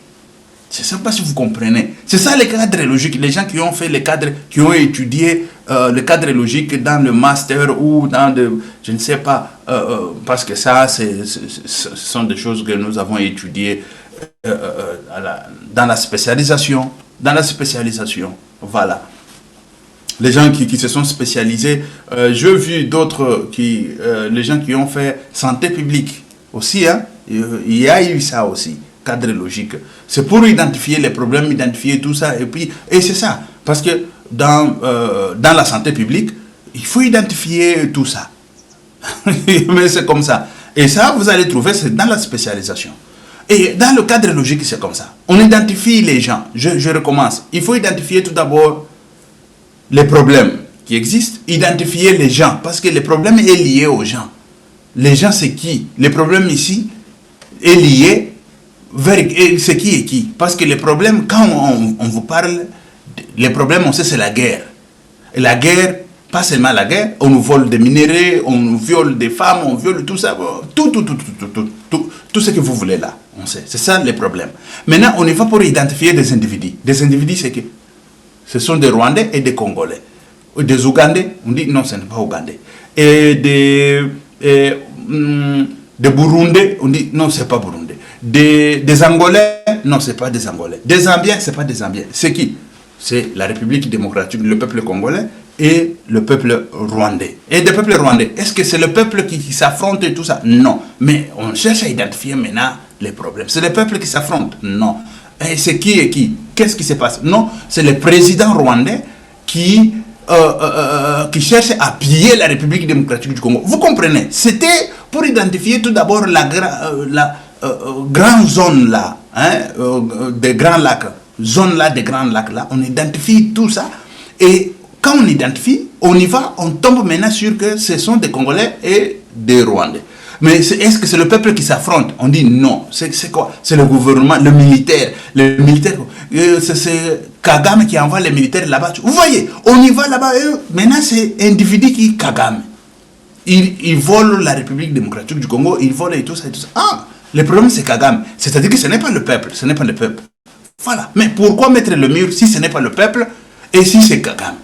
Je ne sais pas si vous comprenez. C'est ça le cadre logique. Les gens qui ont fait le cadre, qui ont étudié le cadre logique dans le master ou dans je ne sais pas, parce que ça, ce sont des choses que nous avons étudiées dans la spécialisation. Dans la spécialisation, voilà. Les gens qui se sont spécialisés, j'ai vu d'autres, les gens qui ont fait santé publique aussi, hein, il y a eu ça aussi. Cadre logique. C'est pour identifier les problèmes, identifier tout ça. Et c'est ça. Parce que dans la santé publique, il faut identifier tout ça. Mais c'est comme ça. Et ça, vous allez trouver, c'est dans la spécialisation. Et dans le cadre logique, c'est comme ça. On identifie les gens. Je recommence. Il faut identifier tout d'abord les problèmes qui existent. Identifier les gens. Parce que le problème est lié aux gens. Les gens, c'est qui? Le problème ici est lié c'est qui et qui? Parce que les problèmes, quand on vous parle, les problèmes, on sait, c'est la guerre. Et la guerre, pas seulement la guerre, on nous vole des minéraux, on nous viole des femmes, on viole tout ça, tout ce que vous voulez là, on sait. C'est ça les problèmes. Maintenant, on y va pour identifier des individus. Des individus, c'est que ce sont des Rwandais et des Congolais. Des Ougandais, on dit non, ce n'est pas Ougandais. Et des Burundais, on dit non, c'est pas Burundais. Des Angolais, non, c'est pas des Angolais. Des Zambiens, c'est pas des Zambiens. C'est qui? C'est la République démocratique, le peuple congolais et le peuple rwandais. Et le peuple rwandais, est-ce que c'est le peuple qui s'affronte et tout ça? Non. Mais on cherche à identifier maintenant les problèmes. C'est le peuple qui s'affronte? Non. Et c'est qui et qui? Qu'est-ce qui se passe? Non, c'est le président rwandais qui cherche à piller la République démocratique du Congo. Vous comprenez? C'était pour identifier tout d'abord la grande zone là, des Grands Lacs. Zone là, des Grands Lacs là. On identifie tout ça. Et quand on identifie, on y va, on tombe maintenant sur que ce sont des Congolais et des Rwandais. Mais est-ce que c'est le peuple qui s'affronte? On dit non. C'est quoi? C'est le gouvernement, le militaire. C'est Kagame qui envoie les militaires là-bas. Vous voyez, on y va là-bas. Maintenant, c'est individu qui Kagame. Il vole la République démocratique du Congo, il vole et tout ça et tout ça. Ah, le problème c'est Kagame. C'est-à-dire que ce n'est pas le peuple. Ce n'est pas le peuple. Voilà. Mais pourquoi mettre le mur si ce n'est pas le peuple et si c'est Kagame?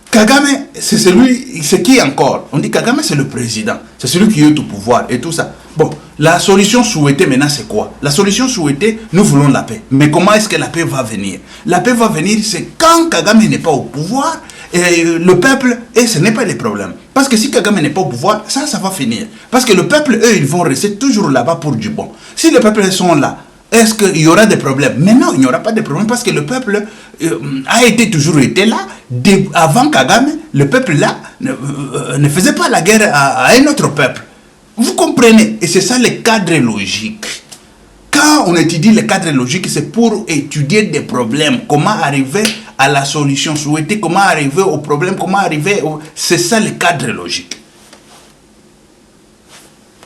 Kagame, c'est celui, c'est qui encore? On dit Kagame, c'est le président. C'est celui qui est au pouvoir et tout ça. Bon, la solution souhaitée maintenant, c'est quoi? La solution souhaitée, nous voulons la paix. Mais comment est-ce que la paix va venir? La paix va venir, c'est quand Kagame n'est pas au pouvoir, et le peuple, et ce n'est pas les problèmes. Parce que si Kagame n'est pas au pouvoir, ça va finir. Parce que le peuple, eux, ils vont rester toujours là-bas pour du bon. Si les peuples sont là, est-ce qu'il y aura des problèmes? Mais non, il n'y aura pas de problème parce que le peuple a toujours été là. Avant Kagame, le peuple là ne faisait pas la guerre à un autre peuple. Vous comprenez? Et c'est ça le cadre logique. Quand on étudie le cadre logique, c'est pour étudier des problèmes. Comment arriver à la solution souhaitée, comment arriver au problème, comment arriver au... C'est ça le cadre logique.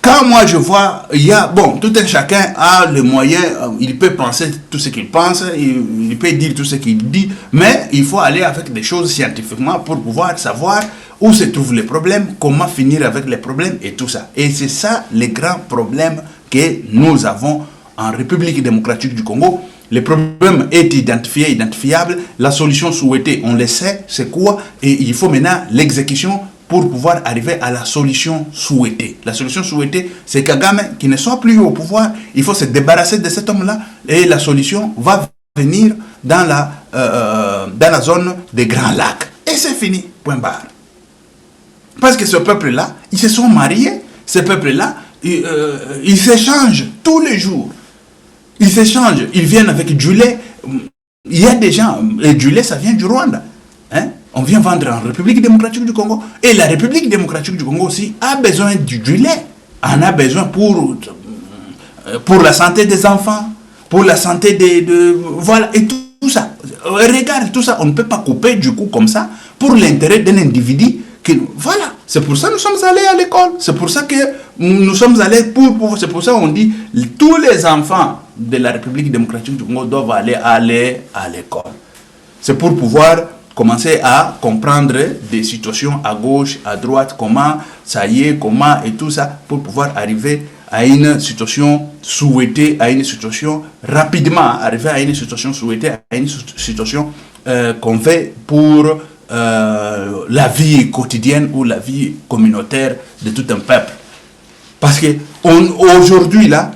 Quand moi je vois, il y a, bon, tout un chacun a le moyen, il peut penser tout ce qu'il pense, il peut dire tout ce qu'il dit, mais il faut aller avec des choses scientifiquement pour pouvoir savoir où se trouvent les problèmes, comment finir avec les problèmes et tout ça. Et c'est ça les grands problèmes que nous avons en République démocratique du Congo. Le problème est identifié, identifiable, la solution souhaitée, on le sait, c'est quoi, et il faut maintenant l'exécution pour pouvoir arriver à la solution souhaitée. La solution souhaitée, c'est Kagame qui ne soit plus au pouvoir. Il faut se débarrasser de cet homme-là et la solution va venir dans la zone des Grands Lacs. Et c'est fini, point barre. Parce que ce peuple-là, ils se sont mariés. Ce peuple-là, ils s'échangent tous les jours. Ils s'échangent. Ils viennent avec du lait. Il y a des gens, et du lait, ça vient du Rwanda. Hein? On vient vendre en République démocratique du Congo. Et la République démocratique du Congo aussi a besoin du lait. On a besoin pour la santé des enfants, pour la santé voilà, et tout ça. Regarde, tout ça, on ne peut pas couper du coup comme ça pour l'intérêt d'un individu. Voilà, c'est pour ça que nous sommes allés à l'école. C'est pour ça que nous sommes allés c'est pour ça qu'on dit tous les enfants de la République démocratique du Congo doivent aller à l'école. C'est pour pouvoir commencer à comprendre des situations à gauche, à droite, comment ça y est, comment et tout ça, pour pouvoir arriver à une situation souhaitée, à une situation rapidement, arriver à une situation souhaitée, à une situation qu'on fait pour la vie quotidienne ou la vie communautaire de tout un peuple. Parce que aujourd'hui là,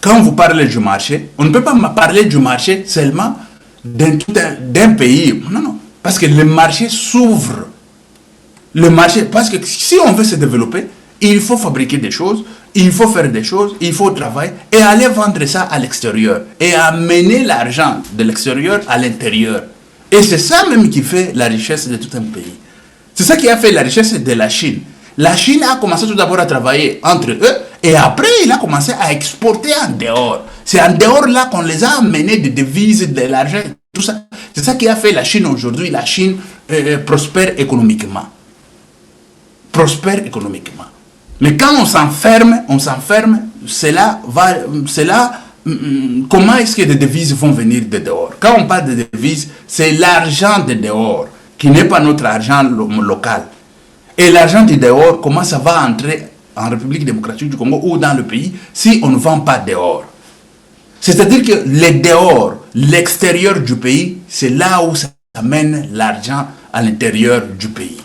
quand vous parlez du marché, on ne peut pas parler du marché seulement d'un pays. Non, non. Parce que le marché s'ouvre. Le marché, parce que si on veut se développer, il faut fabriquer des choses, il faut faire des choses, il faut travailler et aller vendre ça à l'extérieur. Et amener l'argent de l'extérieur à l'intérieur. Et c'est ça même qui fait la richesse de tout un pays. C'est ça qui a fait la richesse de la Chine. La Chine a commencé tout d'abord à travailler entre eux et après il a commencé à exporter en dehors. C'est en dehors là qu'on les a amenés des devises, de l'argent, tout ça. C'est ça qui a fait la Chine aujourd'hui. La Chine prospère économiquement. Prospère économiquement. Mais quand on s'enferme, comment est-ce que les devises vont venir de dehors? Quand on parle de devises, c'est l'argent de dehors qui n'est pas notre argent local. Et l'argent de dehors, comment ça va entrer en République démocratique du Congo ou dans le pays si on ne vend pas dehors? C'est-à-dire que les dehors, l'extérieur du pays, c'est là où ça amène l'argent à l'intérieur du pays.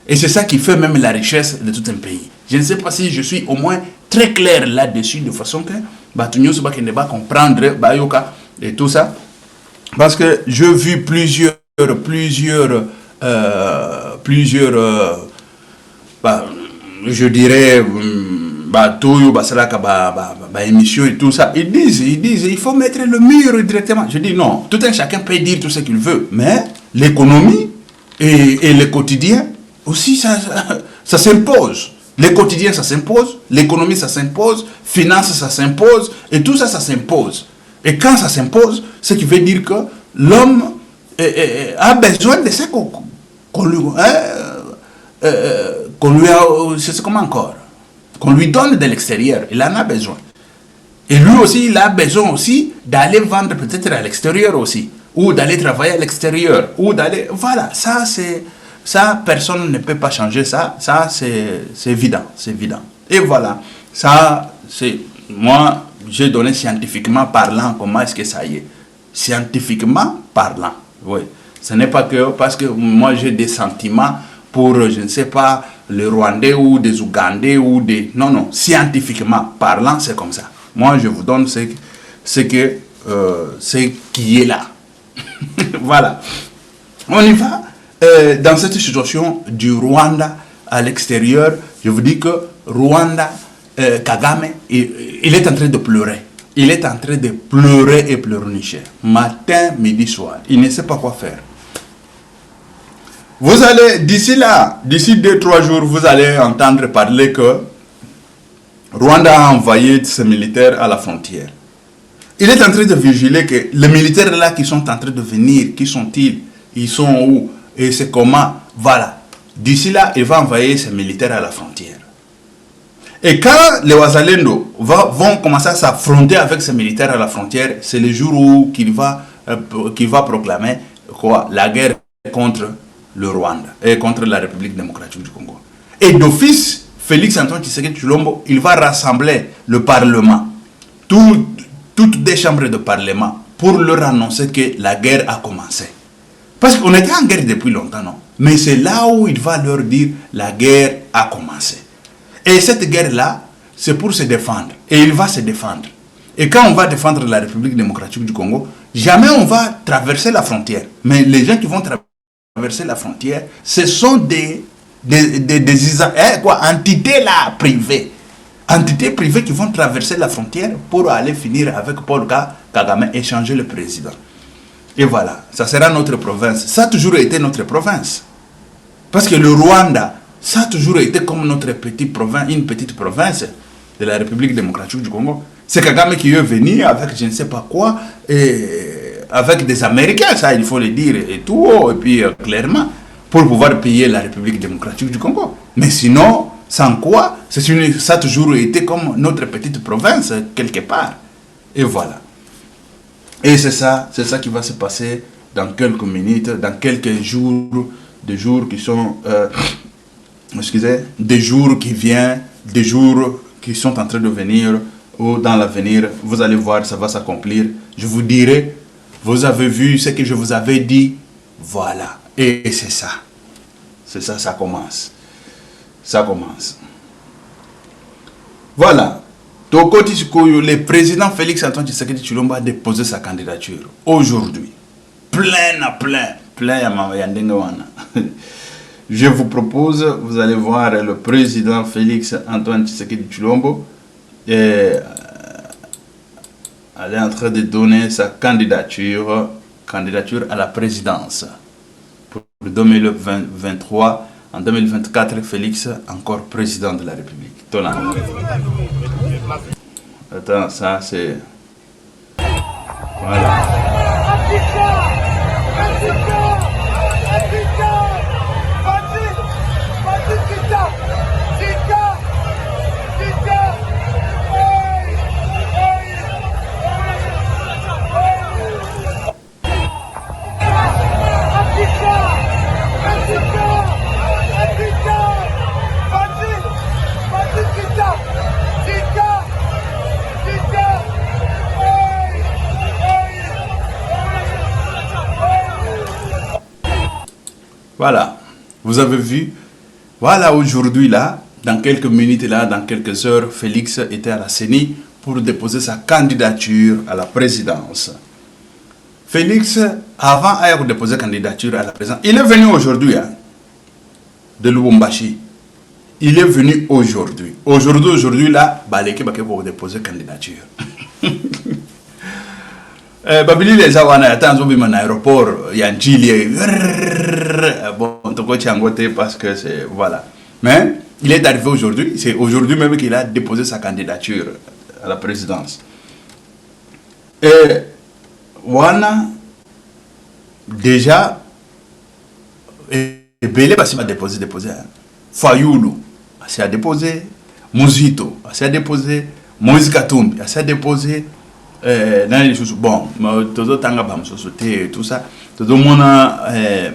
Et c'est ça qui fait même la richesse de tout un pays. Je ne sais pas si je suis au moins très clair là-dessus, de façon que Batunyo Soba qui ne va comprendre Bayoka et tout ça. Parce que j'ai vu plusieurs je dirais, tout, émission et tout ça, ils disent, il faut mettre le mur directement. Je dis non, tout un chacun peut dire tout ce qu'il veut, mais l'économie et le quotidien aussi, ça s'impose. Le quotidien, ça s'impose, l'économie, ça s'impose, finance, ça s'impose, et tout ça, ça s'impose. Et quand ça s'impose, ce qui veut dire que l'homme a besoin de ça qu'on lui donne de l'extérieur. Il en a besoin. Et lui aussi, il a besoin aussi d'aller vendre peut-être à l'extérieur aussi, ou d'aller travailler à l'extérieur, ou d'aller... Voilà, ça, personne ne peut pas changer ça. Ça, c'est évident, c'est évident. Et voilà, ça, c'est... Moi, j'ai donné scientifiquement parlant comment est-ce que ça y est. Scientifiquement parlant, oui. Ce n'est pas que parce que moi, j'ai des sentiments pour, je ne sais pas, les Rwandais ou des Ougandais ou des... Non, non, scientifiquement parlant, c'est comme ça. Moi, je vous donne ce qui est là. Voilà. On y va. Dans cette situation du Rwanda à l'extérieur, je vous dis que Rwanda, Kagame, il est en train de pleurer. Il est en train de pleurer et pleurnicher. Matin, midi, soir. Il ne sait pas quoi faire. Vous allez, d'ici 2-3 jours, vous allez entendre parler que Rwanda a envoyé ses militaires à la frontière. Il est en train de vigiler que les militaires là qui sont en train de venir, qui sont-ils? Ils sont où? Et c'est comment? Voilà. D'ici là, il va envoyer ses militaires à la frontière. Et quand les Wazalendo vont commencer à s'affronter avec ces militaires à la frontière, c'est le jour où qu'il va proclamer quoi? La guerre contre le Rwanda et contre la République démocratique du Congo. Et d'office, Félix Antoine Tshisekedi Tshilombo, il va rassembler le Parlement, toutes des chambres de Parlement, pour leur annoncer que la guerre a commencé. Parce qu'on était en guerre depuis longtemps, non? Mais c'est là où il va leur dire la guerre a commencé. Et cette guerre-là, c'est pour se défendre. Et il va se défendre. Et quand on va défendre la République démocratique du Congo, jamais on va traverser la frontière. Mais les gens qui vont traverser la frontière, ce sont des entités là, privées. Entités privées qui vont traverser la frontière pour aller finir avec Paul Kagame et changer le président. Et voilà, ça sera notre province. Ça a toujours été notre province. Parce que le Rwanda, ça a toujours été comme notre petite province, une petite province de la République démocratique du Congo. C'est Kagame qui est venu avec je ne sais pas quoi, et avec des Américains, ça il faut le dire, et tout, et puis clairement, pour pouvoir payer la République démocratique du Congo. Mais sinon, sans quoi, ça a toujours été comme notre petite province, quelque part. Et voilà. Et c'est ça qui va se passer dans quelques minutes, dans quelques jours, des jours qui sont, des jours qui viennent, des jours qui sont en train de venir, ou dans l'avenir, vous allez voir, ça va s'accomplir. Je vous dirai, vous avez vu ce que je vous avais dit, voilà. Et c'est ça. C'est ça, ça commence. Ça commence. Voilà. Le président Félix Antoine Tshisekedi Tshilombo a déposé sa candidature aujourd'hui. Plein à plein. Je vous propose, vous allez voir le président Félix Antoine Tshisekedi Tshilombo est en train de donner sa candidature à la présidence pour 2023. En 2024, Félix encore président de la République. Attends, ça c'est... Voilà. Voilà, vous avez vu, voilà aujourd'hui là, dans quelques minutes là, dans quelques heures, Félix était à la CENI pour déposer sa candidature à la présidence. Félix avant aya ko déposer candidature à la présidence. Il est venu aujourd'hui hein, de Lubumbashi. Il est venu aujourd'hui. Aujourd'hui là, baleke bake pour déposer candidature. Babili les awana attends bima na aéroport ya Njili. Bon, toko changote parce que c'est voilà. Mais il est arrivé aujourd'hui, c'est aujourd'hui même qu'il a déposé sa candidature à la présidence. Et wana déjà Belé parce qu'il a déposé Fayulu a déposé Muzito a déposé Moïse Katumbi a déposé dans les choses bon todo tanga bam société tout ça todo mona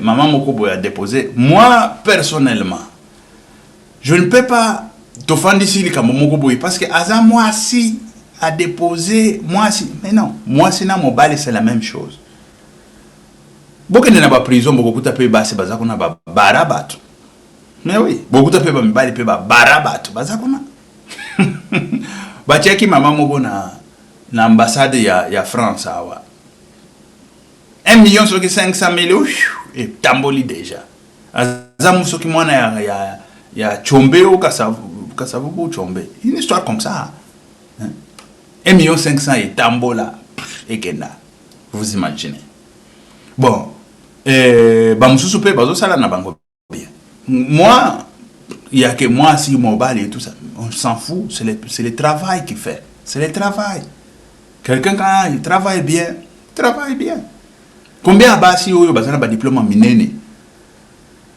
maman Mokobo a déposé. Moi personnellement je ne peux pas t'offendre ici les Mokobo parce que Aza moi si a déposé moi si mais non moi si na mobile c'est la même chose. Beaucoup de na prison beaucoup tapé base baza kuna ba barabatu. Mais oui, beaucoup tapé ba mibali pe ba barabatu baza kuna. Ba cheki mama moko na ambassade ya France awa. 1,500,000 et tamboli déjà. Azamu soki mwana ya Chombe ou Kasavubu Chombe. Une histoire comme ça. 1,500,000 et tambola et kenda. Vous imaginez. Bon, bamususu pe bazo sala na bango bien. Moi, il y a que moi si mobile et tout ça, on s'en fout, c'est le travail qui fait. C'est le travail. Quelqu'un quand il travaille bien. Combien basi oyo bazana ba diplôme minene?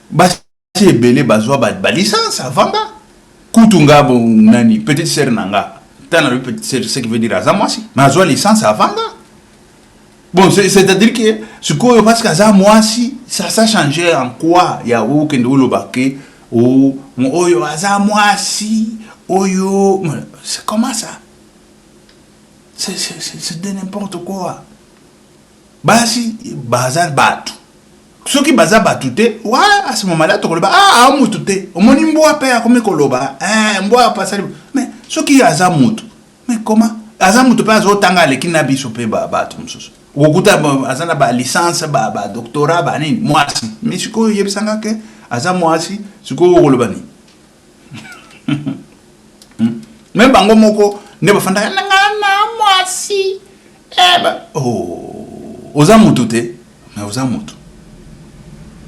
Basi ebele bazwa ba licence avant da. Kutunga bo nani petite sœur nanga. Tana le petite sœur ce qui veut dire azamwasi. Mazwa licence avant da. Bon, c'est-à-dire que ce que parce que ça moi si ça changeait en quoi il y a où que nous le baquet ou oyo aza moi si oyo c'est comment ça? C'est de n'importe quoi. Basi bazar batu. Ceux qui bazar batute, ouais à ce moment-là tu koloba ah mutute. Omoni mboa pe akome koloba. Mboa passer mais ceux qui aza mutu. Mais comment? Aza mutu pas zo tanga le kinabi sope batu msusu. Okuta azana ba licence ba doctorat ba nini mwasi mais siko yebisanga ke aza mwasi siko kolobani même bango moko ne ba fanda na mwasi oza mutu te mais oza mutu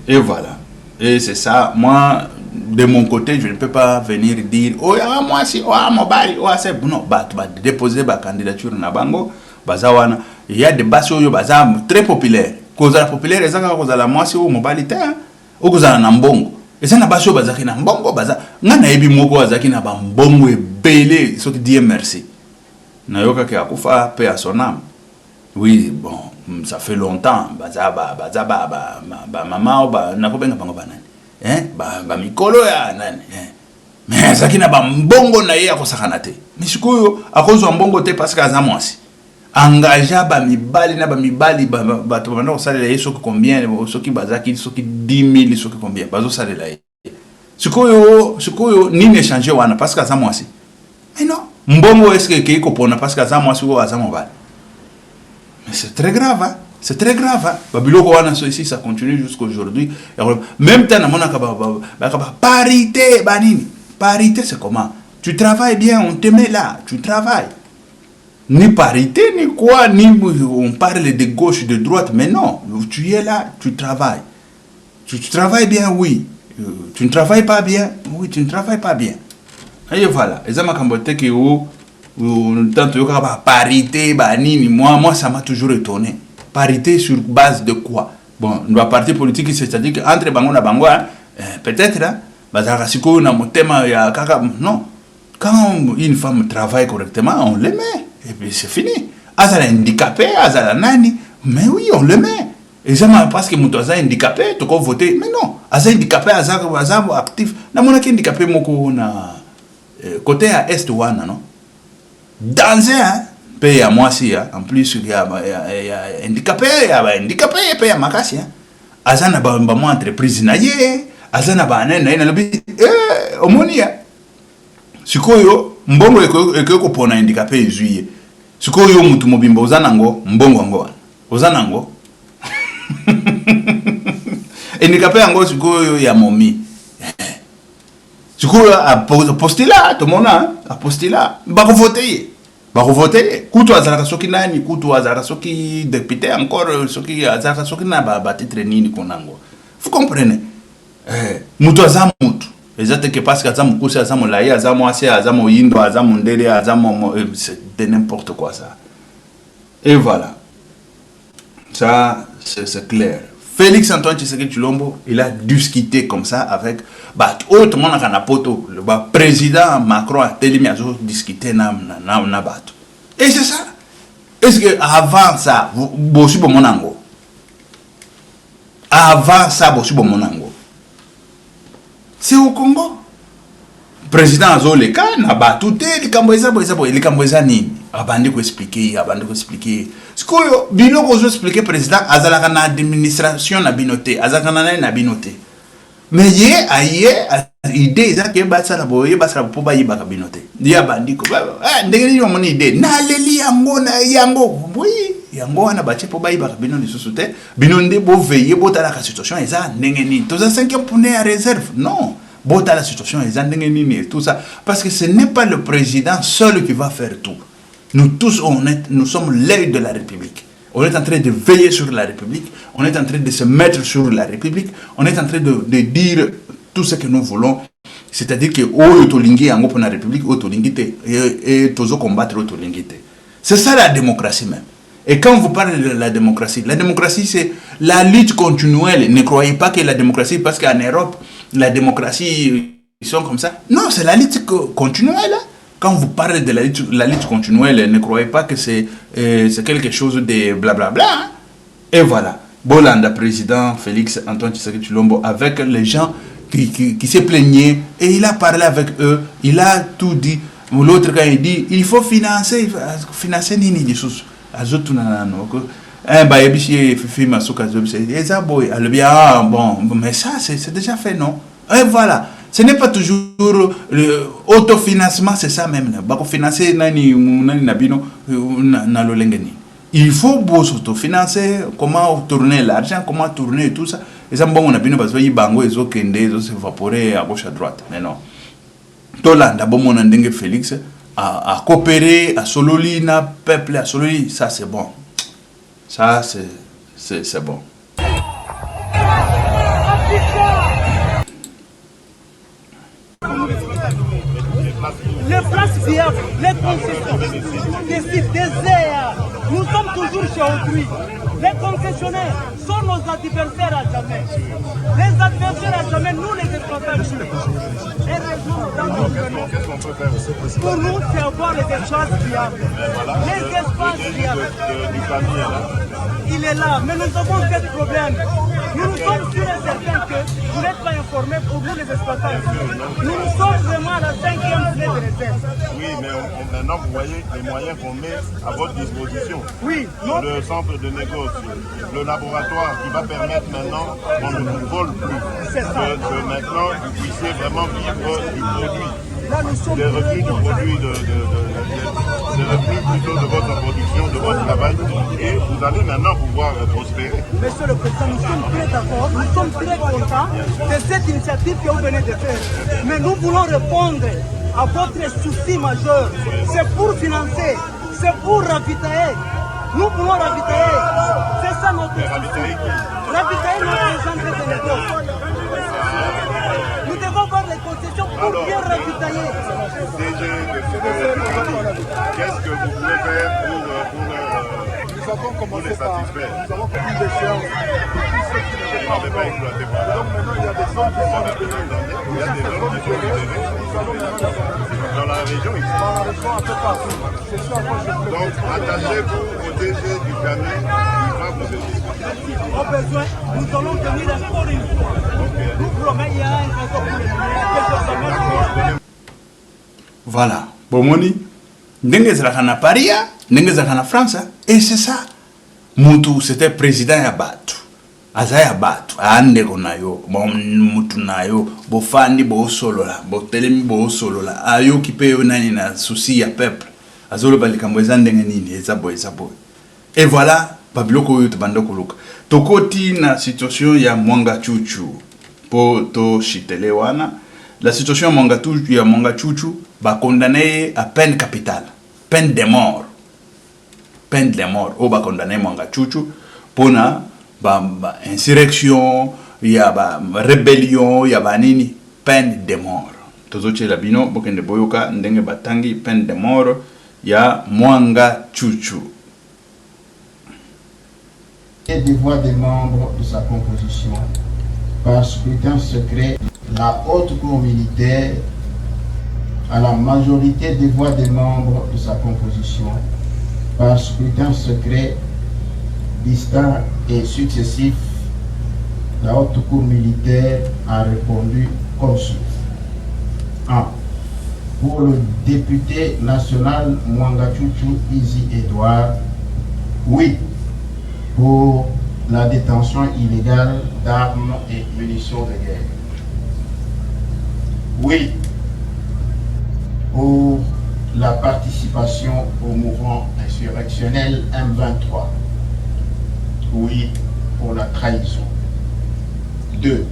et voilà et c'est ça. Moi de mon côté je ne peux pas venir dire oh ya mwasi oh mobile oh c'est bon ba déposer ba candidature na bango bazawana. Il y a des bases très populaires. Cause la populaire, c'est cause la moitié ou mobilité, ou cause la nambongo. Et ça n'a pas chose bazaki nambongo baza. Ngana ebi moko bazaki na bambongo et belé, ce qui dit merci. Nayoka ki akufa paix à son âme. Oui, bon, ça fait longtemps. Baza maman ou ba nakobenga bango banani. Ba mikolo ya nani. Mais zaki na bambongo na ye akosakana te. Mais sikoyo akozo mbongo te parce que azamwasi. Engagea ba mibali na ba mibali ba to banda osala la soki combien soki bazaki soki 10,000 soki combien bazo sala la sikoyo ni ne changer wana parce que ça moi aussi mais non mbongo est-ce que ko pona parce que ça moi aussi ko azamo ba mais c'est très grave hein? C'est très grave hein? Babiloko wana so ici ça continue jusqu'à aujourd'hui même temps na mona ka ba parité banini parité c'est comment tu travailles bien on te met là tu travailles. Ni parité, ni quoi, ni on parle de gauche, de droite, mais non, tu es là, tu travailles. Tu travailles bien, oui. Tu ne travailles pas bien, oui, tu ne travailles pas bien. Et voilà. Et ça m'a camboté que tant que parité, moi, ça m'a toujours étonné. Parité sur base de quoi? Bon, la parti politique, c'est-à-dire qu'entre Bango et Bango, peut-être, non. Quand une femme travaille correctement, on le met. Et puis c'est fini. Azala handicapé, azala nani. Mais oui, on le met. Et ça parce que mon aza handicapé, tu peux voter. Mais non. Aza handicapé, aza actif. Na mona ki handicapé moko na côté à est wana non. Dans un pays à moi si en plus il y a handicapé, il y a handicapé, pays à makasi. Aza na ba mo entreprise na ye, aza na ba nene na lobi omonia. Sikoyo mbongo eko pona handicapé ezuye. Sikoyo mutu mobimba ozanango mbongo ngo. Ozanango. Et ni kapé yango sikoyo ya momi. Sikoyo a postila to mona a postila ba ko voter. Ba ko voter. Kutu azalaka soki nani, kutu azalaka soki député encore soki azalaka soki na ba titre nini konango. Vous comprenez? Mutu aza mutu. Exactement que parce que azamu kusi azamu laï azamu assez azamu yindo azamu ndele azamu c'est de n'importe quoi ça. Et voilà. Ça c'est clair. Félix Antoine Tshisekedi Tshilombo, il a discuté comme ça avec tout le monde a poto le président Macron a tellement discuté na bato. Et c'est ça. Est-ce que avant ça bossu bon monango? Avant ça bossu bon monango. C'est au Congo. Président Azoleka na batute likamboeza nini abandi ko expliquer sikoyo bilo ko expliquer président azalaka na administration na binote azalaka na binote mais ye aye idée za ke batsa la boye basala po ba yibaka binote dia bandi ko ndenge ni moni idée na leli yango na yango oui yango na bache po ba yibaka binote susute binonde bo veiller bo tala ka situation eza ndenge ni to za 5e pour à réserve non. Bon, la situation et tout ça. Parce que ce n'est pas le président seul qui va faire tout. Nous tous, nous sommes l'œil de la République. On est en train de veiller sur la République. On est en train de se mettre sur la République. On est en train de dire tout ce que nous voulons. C'est-à-dire que Otolingi en la République, Otolingite et Tozo combattre Otolingite. C'est ça la démocratie même. Et quand vous parlez de la démocratie c'est la lutte continuelle. Ne croyez pas que la démocratie, parce qu'en Europe, la démocratie, ils sont comme ça. Non, c'est la lutte continuelle. Quand vous parlez de la lutte continuelle, ne croyez pas que c'est quelque chose de blablabla. Hein? Et voilà. Bolanda, président Félix Antoine Tshisekedi Tshilombo, avec les gens qui se plaignaient, et il a parlé avec eux, il a tout dit. L'autre, quand il dit, il faut financer Nini Jesus. Bon, mais ça c'est déjà fait, non? Et voilà, ce n'est pas toujours l'autofinancement, c'est ça même. Financer il faut s'autofinancer, comment tourner l'argent, comment tourner tout ça. Et ça, bon, on a bien parce que bango ils ont s'évaporer à gauche à droite. Mais non. Tolanda, bon, mon andenge Félix à coopérer, à Sololina, peuple à Sololi, ça c'est bon. Ça c'est bon. Les places viables, les concessions, des sites, des airs, nous sommes toujours chez autrui. Les concessionnaires sont nos adversaires à jamais. Les adversaires à jamais, nous les exploitons. Pour nous, c'est avoir les espaces viables. Les espaces viables. Il est là, mais nous avons quel problème. Nous sommes sûrs et certains que vous n'êtes pas informés pour vous les exploitants. Nous sommes vraiment à la 5e clé de réserve. Oui, mais maintenant vous voyez les moyens qu'on met à votre disposition. Oui. Le centre de négoce, le laboratoire qui va permettre maintenant qu'on ne vous vole plus. Que maintenant vous puissiez vraiment vivre du produit. Des revenus du produit, des revenus plutôt de votre production, de votre travail, et vous allez maintenant pouvoir prospérer. Monsieur le Président, nous sommes très d'accord, nous sommes très contents de cette initiative que vous venez de faire. Mais nous voulons répondre à votre souci majeur. C'est pour financer, c'est pour ravitailler. Nous voulons ravitailler. C'est ça notre souci. Ravitailler notre centre de négoce. Nous devons voir les concessions pour bien ravitailler. Qu'est-ce que vous voulez faire pour les satisfaire? Nous avons pris des séances. Pas exploité. Donc maintenant, il y a des zones qui sont libérées. Il y a des zones qui sont libérées. Dans la région ici. Dans la région, un peu partout. C'est ça, moi, je voulais. Donc, attachez-vous au DG du Canet, il va vous aider. Au besoin, nous allons venir encore une fois. Nous promettons, il y a un réseau pour les mineurs. Voilà. Bomoni, ndenge zalaka Paris, ndenge zalaka France, et c'est ça. Mutu, c'était président ya batu. Azaya batu, ande konayo, mutu nayo, bofandi bo solola, botelemi bo solola, ayo kipe nani na souci ya peuple. Azolo balikambo ezandenge nini, ezabo. Et voilà, babiloko oyo tobanda koluka tokoti na situation ya Mwanga Chuchu po to shitele wana. La situation ya Mwanga Chuchu ba condamné à peine capitale, peine de mort, ba condamné Mwanga Chuchu pour na ba insurrection, ya ba rébellion, ya ba nini, peine de mort. Tozoche la bino bokende boyoka ndenge batangi peine de mort ya Mwanga Chuchu. Et des voix des membres de sa composition par scrutin secret, la haute cour militaire, à la majorité des voix des membres de sa composition, par scrutin secret, distinct et successif, la haute cour militaire a répondu comme suit. 1. Pour le député national Mwanga Chuchu Izi Edouard, oui. Pour la détention illégale d'armes et munitions de guerre. Oui, pour la participation au mouvement insurrectionnel M23. Oui, pour la trahison. 2.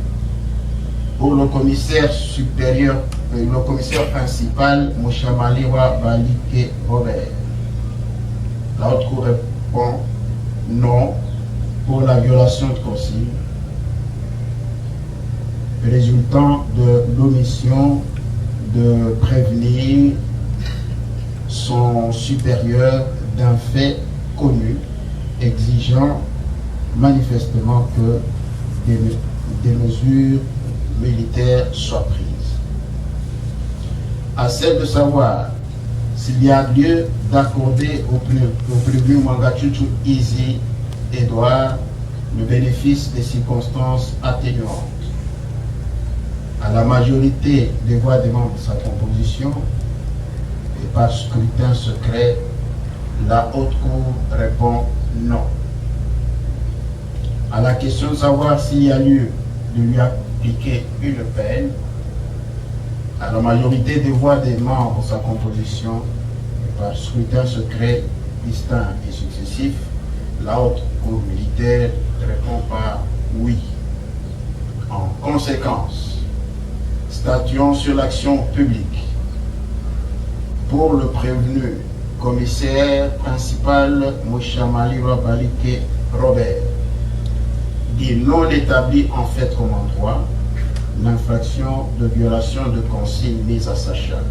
Pour le commissaire supérieur, le commissaire principal, Mouchamaliwa Balike Robert. La haute cour répond non pour la violation de consigne résultant de l'omission de prévenir son supérieur d'un fait connu exigeant manifestement que des mesures militaires soient prises. À celle de savoir s'il y a lieu d'accorder au prévenu Mwanga Chuchu Izi Edouard le bénéfice des circonstances atténuantes. À la majorité des voix des membres de sa composition et par scrutin secret, la haute cour répond non. À la question de savoir s'il y a lieu de lui appliquer une peine, à la majorité des voix des membres de sa composition, et par scrutin secret, distinct et successif, la haute cour militaire répond par oui. En conséquence, statuons sur l'action publique. Pour le prévenu, commissaire principal Mouchamaliwa Balike Robert, dit non établi en fait comme en droit, l'infraction de violation de consigne mise à sa charge.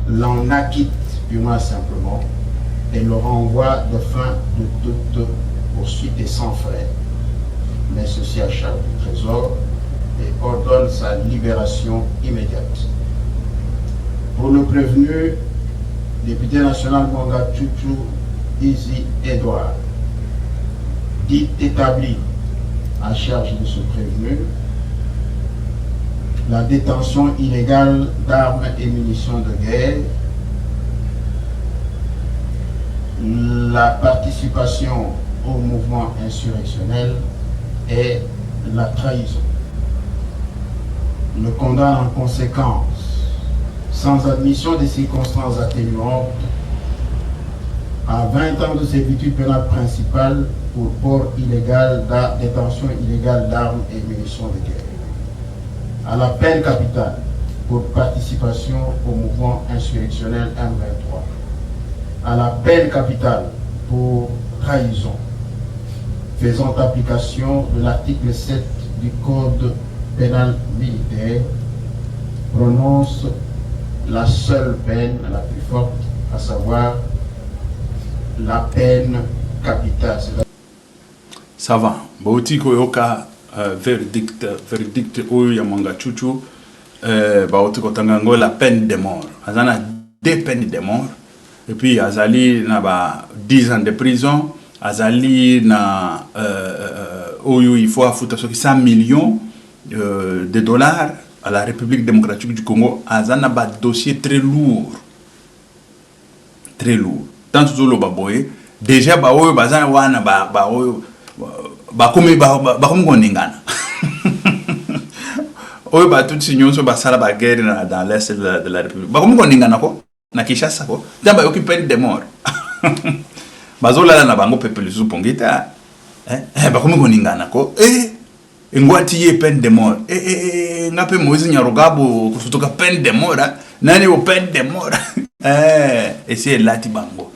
L'en acquitte purement simplement et le renvoie de fin de toute poursuite et sans frais, mais ceci à charge du Trésor et ordonne sa libération immédiate. Pour le prévenu, député national Mwanga Chuchu Izi Edouard, dit établi à charge de ce prévenu, la détention illégale d'armes et munitions de guerre, la participation au mouvement insurrectionnel et la trahison. Le condamne en conséquence, sans admission des circonstances atténuantes, à 20 ans de servitude pénale principale pour port illégal, détention illégale d'armes et munitions de guerre. À la peine capitale pour participation au mouvement insurrectionnel M23. À la peine capitale pour trahison, faisant application de l'article 7 du Code pénal militaire, prononce la seule peine la plus forte, à savoir la peine capitale. Ça va. Bauti koyoka verdict oyo ya Mwanga Chuchu bauti kotanga ngo la peine de mort. Azana 2 peines de mort. Et puis azali na ba 10 ans de prison, azali na oyo il faut affouter 100 millions de dollars à la République démocratique du Congo. Azana ba dossier très lourd. Très lourd. Tant que lo baboye déjà ba oyo bazana wana ba oyo ba komi ningana. Oyo ba tout signon so ba sala ba guerre dans l'est de la République. Ba komi ningana ko na Kinshasa ko. Tamba occupé de mort. bazola na bango peuple lisusu pongita bakomi koningana ko ngwati ye peine de mort ngape Moïse Nyarugabo kusutoka peine de mort nani o peine de mort esi lati bango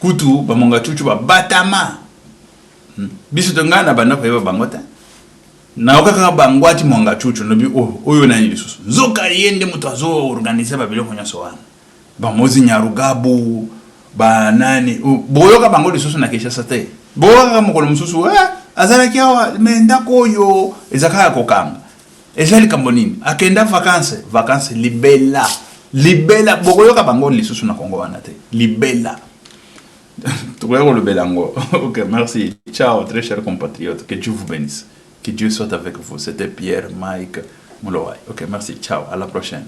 kutu bamonga chuchu batama biso tongana bana ko bango ta na okaka bangwati monga chuchu no bi oyo nani lisusu nzoka yende mutu azo organiser babiloko nyaso wana ba Moïse Nyarugabo ba nani boyoka bango lisusu na Kinshasa te boyoka mokolo mususu azala kiawa menda koyo ezaka kokanga ezali kambonini akenda vacances libela boyoka bango lisusu na Congo wana te libela tukoyako le belango. Ok, merci, ciao très chers compatriotes, que Dieu vous bénisse, que Dieu soit avec vous. C'était Pierre Mike Moulowai. Ok, merci, ciao, à la prochaine.